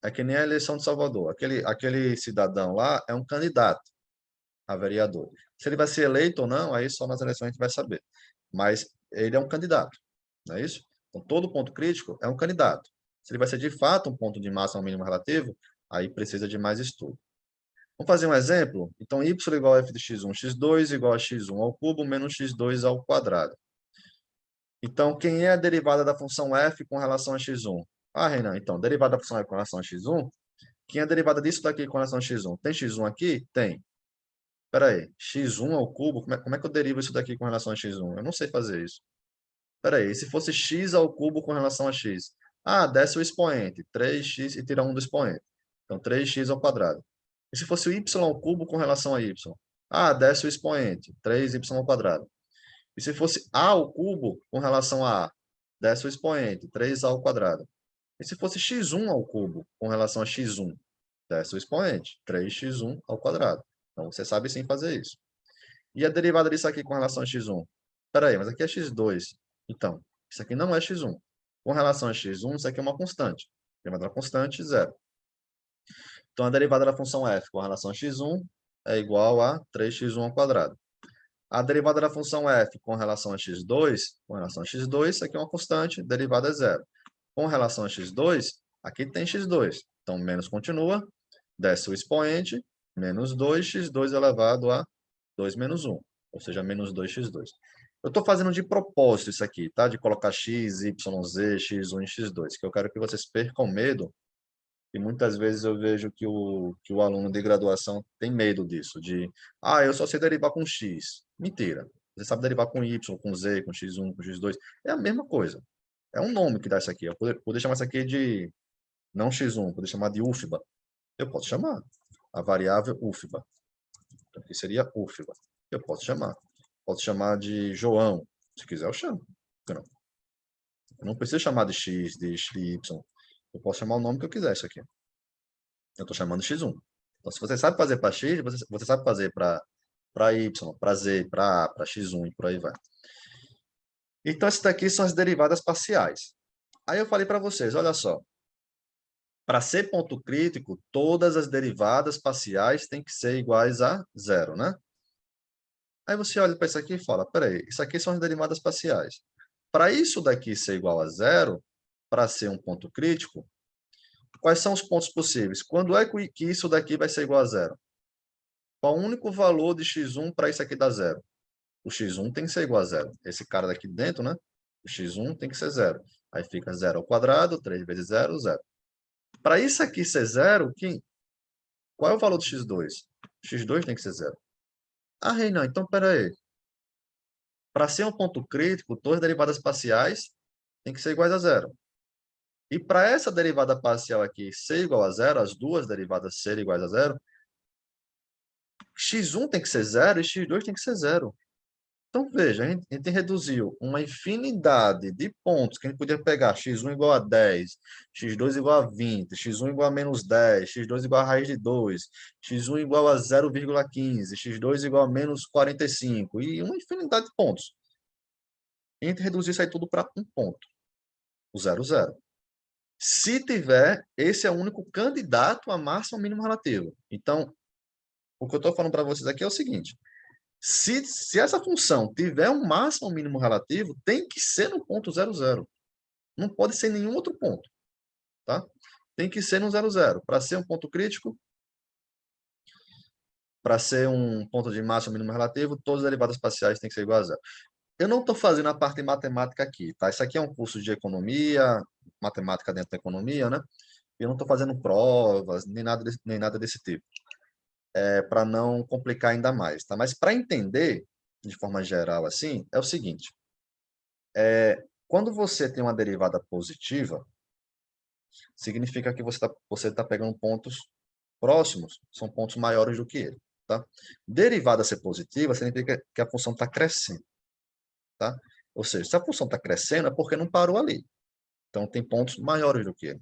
S1: é que nem a eleição de Salvador. Aquele cidadão lá é um candidato a vereador. Se ele vai ser eleito ou não, aí só nas eleições a gente vai saber. Mas ele é um candidato, não é isso? Então, todo ponto crítico é um candidato. Se ele vai ser de fato um ponto de máximo ou mínimo relativo, aí precisa de mais estudo. Vamos fazer um exemplo? Então, y igual a f de x1, x2 igual a x1 ao cubo menos x2 ao quadrado. Então, quem é a derivada da função f com relação a x1? Ah, Renan, então, derivada da função f com relação a x1, quem é a derivada disso daqui com relação a x1? Tem x1 aqui? Tem. Espera aí, x1 ao cubo, como é que eu derivo isso daqui com relação a x1? Eu não sei fazer isso. Espera aí, se fosse x ao cubo com relação a x? Ah, desce o expoente, 3x e tira 1 do expoente. Então, 3x ao quadrado. E se fosse o y ao cubo com relação a y? Ah, desce o expoente, 3y ao quadrado. E se fosse a ao cubo com relação a desce o expoente, 3a ao quadrado. E se fosse x1 ao cubo com relação a x1? Desce o expoente, 3x1 ao quadrado. Então, você sabe sim fazer isso. E a derivada disso aqui com relação a x1? Espera aí, mas aqui é x2. Então, isso aqui não é x1. Com relação a x1, isso aqui é uma constante. Derivada da constante, zero. Então, a derivada da função f com relação a x1 é igual a 3x1 ao quadrado. A derivada da função f com relação a x2, isso aqui é uma constante, derivada é zero. Com relação a x2, aqui tem x2. Então, menos continua, desce o expoente, menos 2, x2 elevado a 2 menos 1, ou seja, menos 2x2. Eu estou fazendo de propósito isso aqui, tá? De colocar x, y, z, x1 e x2, que eu quero que vocês percam medo, e muitas vezes eu vejo que o aluno de graduação tem medo disso, eu só sei derivar com x. Mentira. Você sabe derivar com y, com z, com x1, com x2. É a mesma coisa. É um nome que dá isso aqui. Eu poderia chamar isso aqui de, não x1, poderia chamar de UFBA. Eu posso chamar. A variável UFBA. Então, aqui seria UFBA. Eu posso chamar. Posso chamar de João. Se quiser, eu chamo. Eu não preciso chamar de x, de y. Eu posso chamar o nome que eu quiser isso aqui. Eu estou chamando x1. Então, se você sabe fazer para x, você sabe fazer para y, para z, para a, para x1 e por aí vai. Então, essas daqui são as derivadas parciais. Aí eu falei para vocês, olha só. Para ser ponto crítico, todas as derivadas parciais têm que ser iguais a zero, né? Aí você olha para isso aqui e fala, peraí, isso aqui são as derivadas parciais. Para isso daqui ser igual a zero, para ser um ponto crítico, quais são os pontos possíveis? Quando é que isso daqui vai ser igual a zero? Qual o único valor de x1 para isso aqui dar zero? O x1 tem que ser igual a zero. Esse cara daqui dentro, né? O x1 tem que ser zero. Aí fica zero ao quadrado, 3 vezes zero, zero. Para isso aqui ser zero, qual é o valor do x2? X2 tem que ser zero. Ah, Renan, então peraí. Para ser um ponto crítico, todas as derivadas parciais têm que ser iguais a zero. E para essa derivada parcial aqui ser igual a zero, as duas derivadas serem iguais a zero, x1 tem que ser zero e x2 tem que ser zero. Então, veja, a gente reduziu uma infinidade de pontos que a gente podia pegar x1 igual a 10, x2 igual a 20, x1 igual a menos 10, x2 igual a raiz de 2, x1 igual a 0,15, x2 igual a menos 45, e uma infinidade de pontos. A gente reduziu isso aí tudo para um ponto, o 0, 0. Se tiver, esse é o único candidato a máximo ou mínimo relativo. Então, o que eu estou falando para vocês aqui é o seguinte: se essa função tiver um máximo ou mínimo relativo, tem que ser no ponto 0, 0. Não pode ser em nenhum outro ponto. Tá? Tem que ser no 0, 0. Para ser um ponto crítico, para ser um ponto de máximo ou mínimo relativo, todas as derivadas parciais têm que ser igual a zero. Eu não estou fazendo a parte matemática aqui, tá? Isso aqui é um curso de economia, matemática dentro da economia, né? Eu não estou fazendo provas, nem nada desse tipo. Para não complicar ainda mais, tá? Mas para entender, de forma geral, assim, é o seguinte. Quando você tem uma derivada positiva, significa que você tá pegando pontos próximos, são pontos maiores do que ele, tá? Derivada ser positiva significa que a função está crescendo. tá? Ou seja, se a função está crescendo, é porque não parou ali. Então, tem pontos maiores do que ele.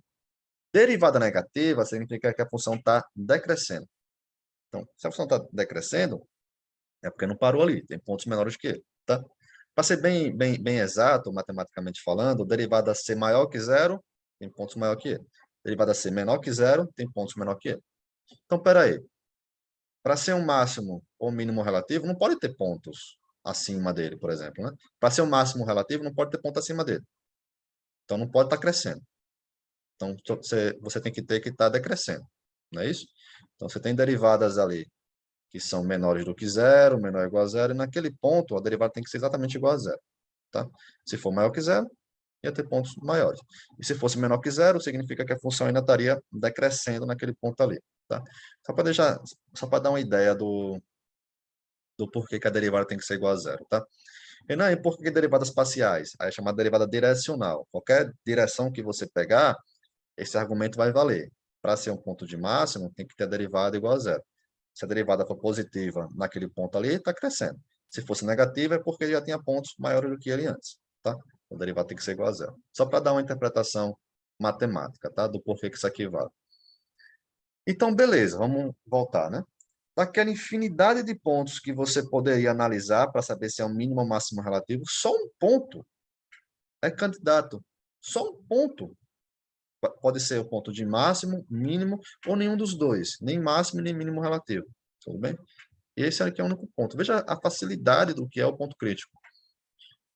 S1: Derivada negativa significa que a função está decrescendo. Então, se a função está decrescendo, é porque não parou ali, tem pontos menores que ele, tá? Para ser bem exato, matematicamente falando, derivada C maior que zero, tem pontos maior que ele. Derivada C menor que zero, tem pontos menor que ele. Então, espera aí. Para ser um máximo ou mínimo relativo, não pode ter pontos acima dele, por exemplo, né? Para ser um máximo relativo, não pode ter ponto acima dele. Então, não pode estar crescendo. Então, você tem que ter que estar decrescendo, não é isso? Então, você tem derivadas ali que são menores do que zero, menor ou igual a zero, e naquele ponto, a derivada tem que ser exatamente igual a zero, tá? Se for maior que zero, ia ter pontos maiores. E se fosse menor que zero, significa que a função ainda estaria decrescendo naquele ponto ali, tá? Só para dar uma ideia do porquê que a derivada tem que ser igual a zero, tá? E não, e por que derivadas parciais? Aí é chamada derivada direcional. Qualquer direção que você pegar, esse argumento vai valer. Para ser um ponto de máximo, tem que ter a derivada igual a zero. Se a derivada for positiva naquele ponto ali, está crescendo. Se fosse negativa, é porque já tinha pontos maiores do que ele antes, tá? A derivada tem que ser igual a zero. Só para dar uma interpretação matemática, tá? Do porquê que isso aqui vale. Então, beleza, vamos voltar, né? Daquela infinidade de pontos que você poderia analisar para saber se é um mínimo ou máximo relativo, só um ponto é candidato. Só um ponto pode ser o ponto de máximo, mínimo, ou nenhum dos dois, nem máximo nem mínimo relativo. Tudo bem? Esse aqui é o único ponto. Veja a facilidade do que é o ponto crítico.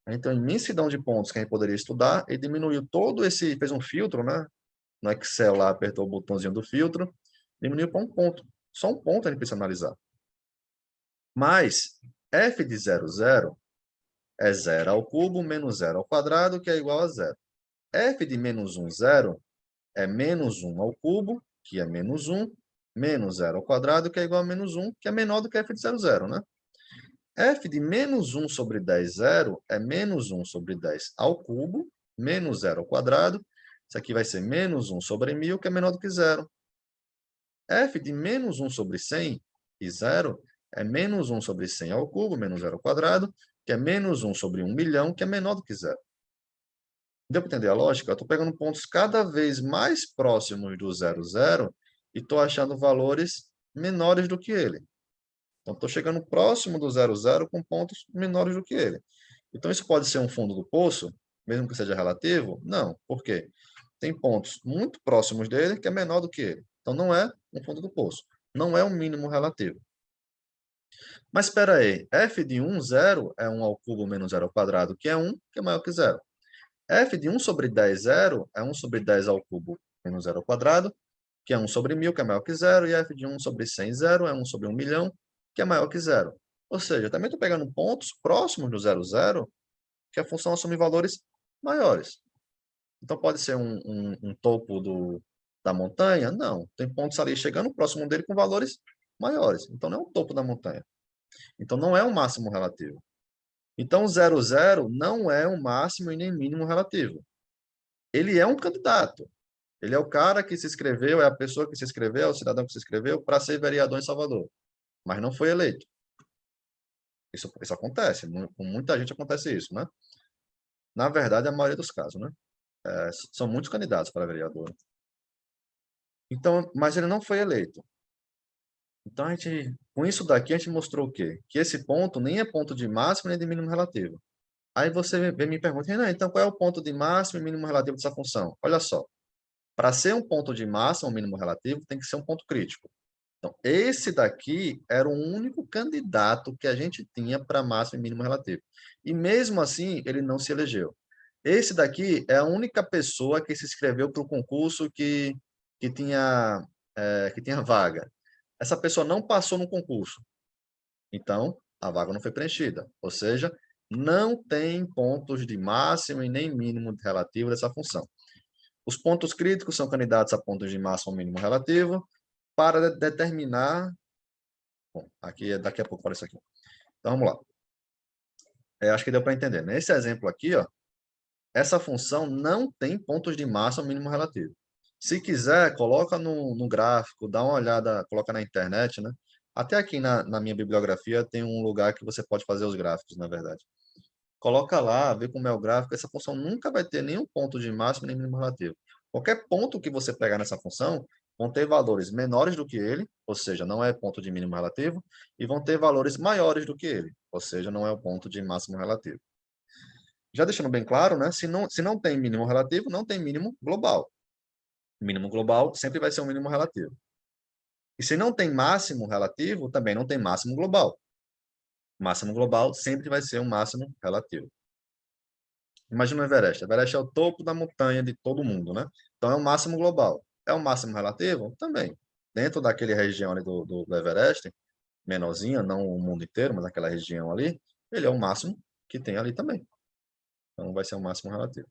S1: Então, a imensidão de pontos que a gente poderia estudar, ele diminuiu todo esse, fez um filtro, né? No Excel lá, apertou o botãozinho do filtro, diminuiu para um ponto. Só um ponto a gente precisa analisar. Mas f de 0,0 é 0 ao cubo menos 0 ao quadrado, que é igual a zero. F de menos 1, 0 é menos 1 ao cubo, que é menos 1, menos 0 ao quadrado, que é igual a menos 1, que é menor do que f de 0,0, né? F de menos 1 sobre 10, 0 é menos 1 sobre 10 ao cubo, menos 0 ao quadrado. Isso aqui vai ser menos 1 sobre 1000, que é menor do que zero. F de menos 1 sobre 100 e 0 é menos 1 sobre 100 ao cubo, menos 0 ao quadrado, que é menos 1 sobre 1 milhão, que é menor do que zero. Deu para entender a lógica? Eu estou pegando pontos cada vez mais próximos do 0,0 e estou achando valores menores do que ele. Então, estou chegando próximo do 0,0 com pontos menores do que ele. Então, isso pode ser um fundo do poço, mesmo que seja relativo? Não. Por quê? Tem pontos muito próximos dele que é menor do que ele. Então, não é um fundo do poço. Não é um mínimo relativo. Mas espera aí. F de 1, 0 é 1 ao cubo menos 0 ao quadrado, que é 1, que é maior que 0. F de 1 sobre 10, 0 é 1 sobre 10 ao cubo menos 0 ao quadrado, que é 1 sobre 1000, que é maior que 0. E F de 1 sobre 100, 0 é 1 sobre 1 milhão, que é maior que 0. Ou seja, também estou pegando pontos próximos do 0,0, que a função assume valores maiores. Então, pode ser um topo da montanha? Não. Tem pontos ali chegando próximo dele com valores maiores. Então, não é o topo da montanha. Então, não é um máximo relativo. Então, 0,0 não é um máximo e nem mínimo relativo. Ele é um candidato. Ele é o cara que se inscreveu, é a pessoa que se inscreveu, é o cidadão que se inscreveu para ser vereador em Salvador. Mas não foi eleito. Isso acontece. Com muita gente acontece isso, né? Na verdade, a maioria dos casos, né? São muitos candidatos para vereador. Então, mas ele não foi eleito. Então, com isso daqui, a gente mostrou o quê? Que esse ponto nem é ponto de máximo nem de mínimo relativo. Aí você vem me pergunta, Renan, então qual é o ponto de máximo e mínimo relativo dessa função? Olha só, para ser um ponto de máximo ou mínimo relativo, tem que ser um ponto crítico. Então, esse daqui era o único candidato que a gente tinha para máximo e mínimo relativo. E mesmo assim, ele não se elegeu. Esse daqui é a única pessoa que se inscreveu para o concurso que tinha, que tinha vaga. Essa pessoa não passou no concurso. Então, a vaga não foi preenchida. Ou seja, não tem pontos de máximo e nem mínimo relativo dessa função. Os pontos críticos são candidatos a pontos de máximo ou mínimo relativo para determinar... Bom, aqui, daqui a pouco fala isso aqui. Então, vamos lá. Acho que deu para entender. Nesse exemplo aqui, ó, essa função não tem pontos de máximo ou mínimo relativo. Se quiser, coloca no gráfico, dá uma olhada, coloca na internet, né? Até aqui na minha bibliografia tem um lugar que você pode fazer os gráficos, na verdade. coloca lá, vê como é o gráfico, essa função nunca vai ter nenhum ponto de máximo nem mínimo relativo. Qualquer ponto que você pegar nessa função vão ter valores menores do que ele, ou seja, não é ponto de mínimo relativo, e vão ter valores maiores do que ele, ou seja, não é o ponto de máximo relativo. Já deixando bem claro, né? Se não tem mínimo relativo, não tem mínimo global. Mínimo global sempre vai ser um mínimo relativo. E se não tem máximo relativo, também não tem máximo global. Máximo global sempre vai ser um máximo relativo. Imagina o Everest. O Everest é o topo da montanha de todo mundo, né? Então é o máximo global. É o máximo relativo? Também. Dentro daquela região ali do Everest, menorzinha, não o mundo inteiro, mas aquela região ali, ele é o máximo que tem ali também. Então vai ser o máximo relativo.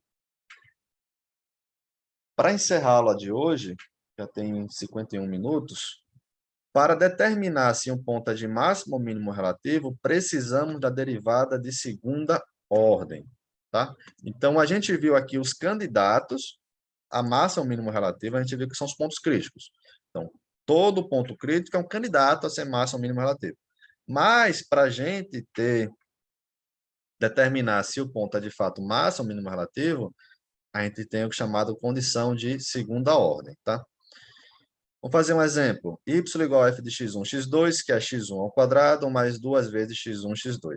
S1: Para encerrar a aula de hoje, já tem 51 minutos, para determinar se um ponto é de máximo ou mínimo relativo, precisamos da derivada de segunda ordem, tá? Então, a gente viu aqui os candidatos a máximo ou mínimo relativo, a gente viu que são os pontos críticos. Então, todo ponto crítico é um candidato a ser máximo ou mínimo relativo. Mas, para a gente determinar se o ponto é de fato máximo ou mínimo relativo, a gente tem o chamado condição de segunda ordem, tá? Vamos fazer um exemplo. Y igual a f de x1, x2, que é x1 ao quadrado, mais 2 vezes x1, x2.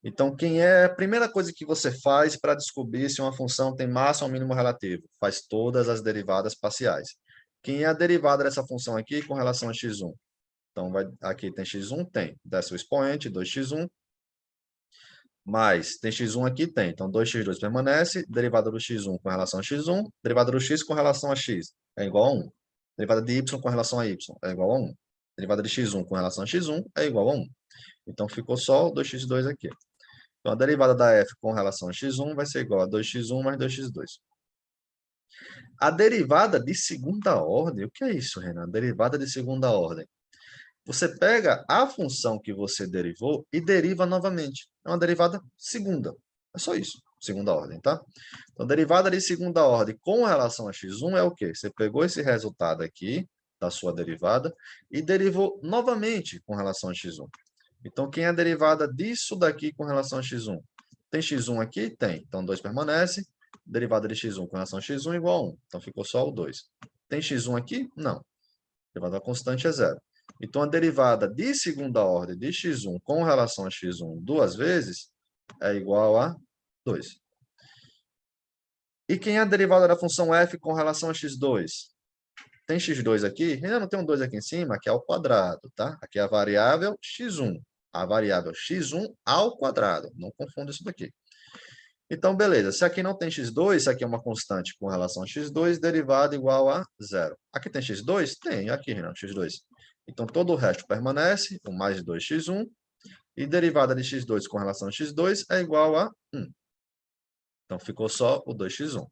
S1: Então, quem é a primeira coisa que você faz para descobrir se uma função tem máximo ou mínimo relativo? Faz todas as derivadas parciais. Quem é a derivada dessa função aqui com relação a x1? Então, aqui tem x1? Tem. Desce o expoente, 2x1. Mais, tem x1 aqui? Tem. Então, 2x2 permanece. Derivada do x1 com relação a x1. Derivada do x com relação a x é igual a 1. Derivada de y com relação a y é igual a 1. Derivada de x1 com relação a x1 é igual a 1. Então, ficou só o 2x2 aqui. Então, a derivada da f com relação a x1 vai ser igual a 2x1 mais 2x2. A derivada de segunda ordem, o que é isso, Renan? Derivada de segunda ordem. Você pega a função que você derivou e deriva novamente. É uma derivada segunda. É só isso, segunda ordem, tá? Então, derivada de segunda ordem com relação a x1 é o quê? Você pegou esse resultado aqui, da sua derivada, e derivou novamente com relação a x1. Então, quem é a derivada disso daqui com relação a x1? Tem x1 aqui? Tem. Então, 2 permanece. Derivada de x1 com relação a x1 é igual a 1. Então, ficou só o 2. Tem x1 aqui? Não. Derivada constante é zero. Então, a derivada de segunda ordem de x1 com relação a x1 duas vezes é igual a 2. E quem é a derivada da função f com relação a x2? Tem x2 aqui? Ainda não tem um 2 aqui em cima, que é ao quadrado, tá? Aqui é a variável x1. A variável x1 ao quadrado. Não confunda isso daqui. Então, beleza. Se aqui não tem x2, isso aqui é uma constante com relação a x2, derivada igual a zero. Aqui tem x2? Tem. Aqui, Renan, x2. Então, todo o resto permanece, o mais 2x1, e derivada de x2 com relação a x2 é igual a 1. Então, ficou só o 2x1.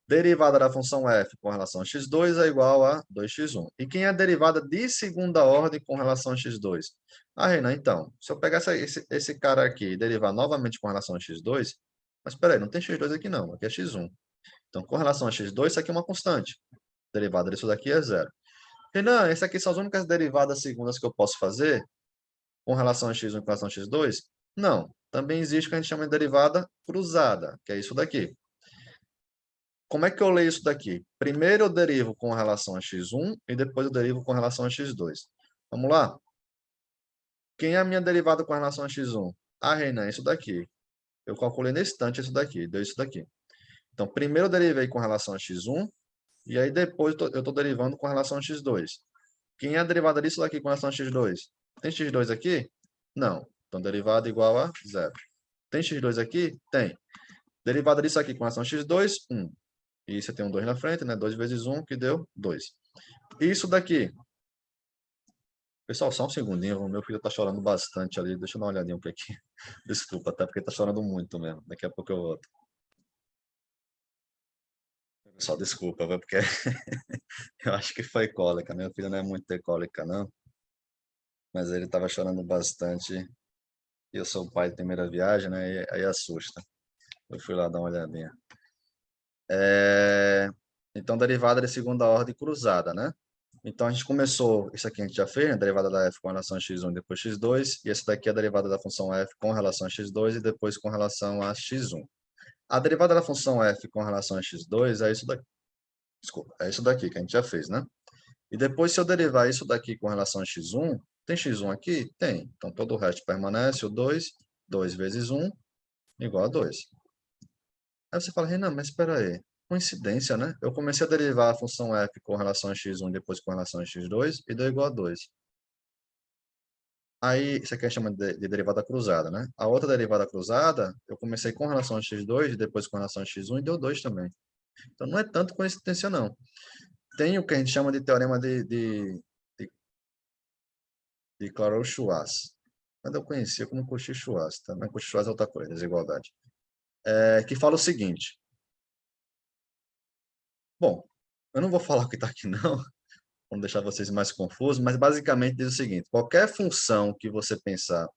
S1: Derivada da função f com relação a x2 é igual a 2x1. E quem é a derivada de segunda ordem com relação a x2? Ah, Renan, então, se eu pegar esse cara aqui e derivar novamente com relação a x2, mas espera aí, não tem x2 aqui não, aqui é x1. Então, com relação a x2, isso aqui é uma constante. Derivada disso daqui é zero. Renan, essas aqui são as únicas derivadas segundas que eu posso fazer com relação a x1 e com relação a x2? Não. Também existe o que a gente chama de derivada cruzada, que é isso daqui. Como é que eu leio isso daqui? Primeiro eu derivo com relação a x1 e depois eu derivo com relação a x2. Vamos lá? Quem é a minha derivada com relação a x1? Ah, Renan, isso daqui. Eu calculei nesse instante isso daqui, deu isso daqui. Então, primeiro eu derivei com relação a x1 e aí depois eu estou derivando com relação a x2. Quem é a derivada disso daqui com relação a x2? Tem x2 aqui? Não. Então, derivada igual a zero. Tem x2 aqui? Tem. Derivada disso aqui com relação a x2, 1. E você tem um 2 na frente, né? 2 vezes 1, que deu 2. Isso daqui. Pessoal, só um segundinho. O meu filho tá chorando bastante ali. Deixa eu dar uma olhadinha por aqui. Desculpa, até porque tá chorando muito mesmo. Daqui a pouco eu volto. Pessoal, desculpa, viu? Porque eu acho que foi cólica. Meu filho não é muito ter cólica, não. Mas ele tava chorando bastante. E eu sou o pai de primeira viagem, né? E aí assusta. Eu fui lá dar uma olhadinha. Então, derivada de segunda ordem cruzada, né? Então, a gente começou, isso aqui a gente já fez, né? A derivada da f com relação a x1 e depois x2, e esse daqui é a derivada da função f com relação a x2 e depois com relação a x1. A derivada da função f com relação a x2 é isso daqui, desculpa, é isso daqui que a gente já fez, né? E depois, se eu derivar isso daqui com relação a x1, tem x1 aqui? Tem. Então, todo o resto permanece, o 2, 2 vezes 1, igual a 2. Aí você fala, Renan, mas espera aí, coincidência, né? Eu comecei a derivar a função f com relação a x1, depois com relação a x2, e deu igual a 2. Aí, isso aqui a gente chama de derivada cruzada, né? A outra derivada cruzada, eu comecei com relação a x2, depois com relação a x1, e deu 2 também. Então, não é tanto coincidência, não. Tem o que a gente chama de teorema de Clairaut-Schwarz. Mas eu conhecia como Cauchy-Schwarz, tá? Mas Cauchy-Schwarz é outra coisa, desigualdade. Que fala o seguinte. Bom, eu não vou falar o que está aqui, não, para não deixar vocês mais confusos, mas basicamente diz o seguinte: qualquer função que você pensar,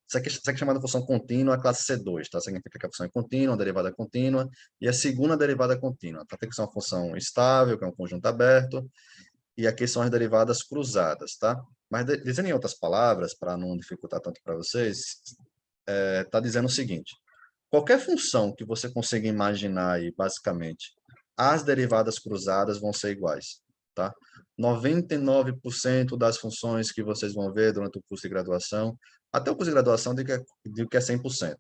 S1: isso aqui é chamada função contínua, classe C2, tá? Significa que a função é contínua, a derivada é contínua, e a segunda derivada é contínua. Tá? Tem que ser uma função estável, que é um conjunto aberto, e aqui são as derivadas cruzadas, tá? Mas dizendo em outras palavras, para não dificultar tanto para vocês, está dizendo o seguinte: qualquer função que você consiga imaginar aí, basicamente, as derivadas cruzadas vão ser iguais, tá? 99% das funções que vocês vão ver durante o curso de graduação, até o curso de graduação, digo que é 100%.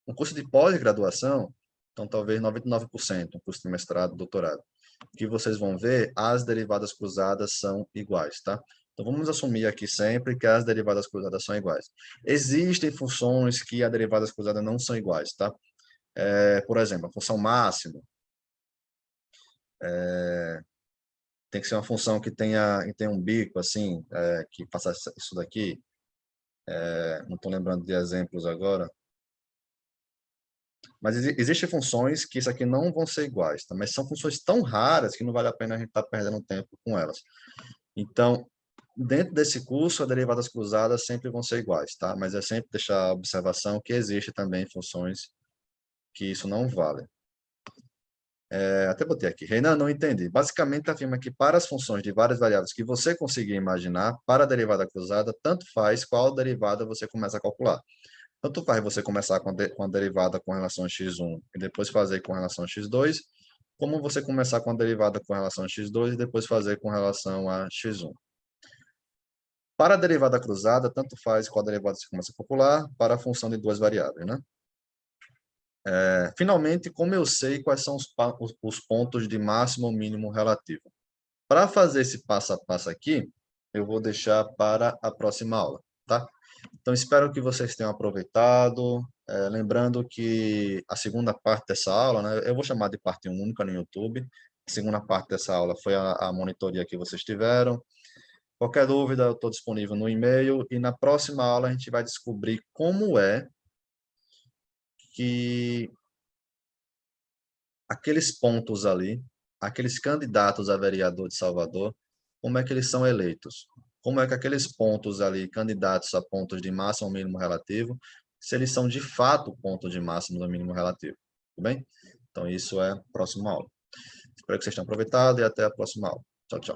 S1: No curso de pós-graduação, então talvez 99%, no curso de mestrado, doutorado, que vocês vão ver, as derivadas cruzadas são iguais, tá? Então, vamos assumir aqui sempre que as derivadas cruzadas são iguais. Existem funções que as derivadas cruzadas não são iguais, tá? Por exemplo, a função máximo tem que ser uma função que tenha um bico, assim, que faça isso daqui. Não estou lembrando de exemplos agora. Mas existem funções que isso aqui não vão ser iguais, tá? Mas são funções tão raras que não vale a pena a gente estar perdendo tempo com elas. Então, dentro desse curso, as derivadas cruzadas sempre vão ser iguais, tá? Mas é sempre deixar a observação que existe também funções que isso não vale. Até botei aqui. Renan, não entendi. Basicamente, afirma que para as funções de várias variáveis que você conseguir imaginar, para a derivada cruzada, tanto faz qual derivada você começa a calcular. Tanto faz você começar com a derivada com relação a x1 e depois fazer com relação a x2, como você começar com a derivada com relação a x2 e depois fazer com relação a x1. Para a derivada cruzada, tanto faz qual derivada você começa a calcular para a função de duas variáveis, né? Finalmente, como eu sei quais são os pontos de máximo ou mínimo relativo? Para fazer esse passo a passo aqui, eu vou deixar para a próxima aula, tá? Então, espero que vocês tenham aproveitado. Lembrando que a segunda parte dessa aula, né, eu vou chamar de parte única no YouTube. A segunda parte dessa aula foi a monitoria que vocês tiveram. Qualquer dúvida, eu estou disponível no e-mail. E na próxima aula, a gente vai descobrir como é que aqueles pontos ali, aqueles candidatos a vereador de Salvador, como é que eles são eleitos? Como é que aqueles pontos ali, candidatos a pontos de máximo ou mínimo relativo, se eles são de fato pontos de máximo ou mínimo relativo, tudo bem? Então, isso é a próxima aula. Espero que vocês tenham aproveitado e até a próxima aula. Tchau, tchau.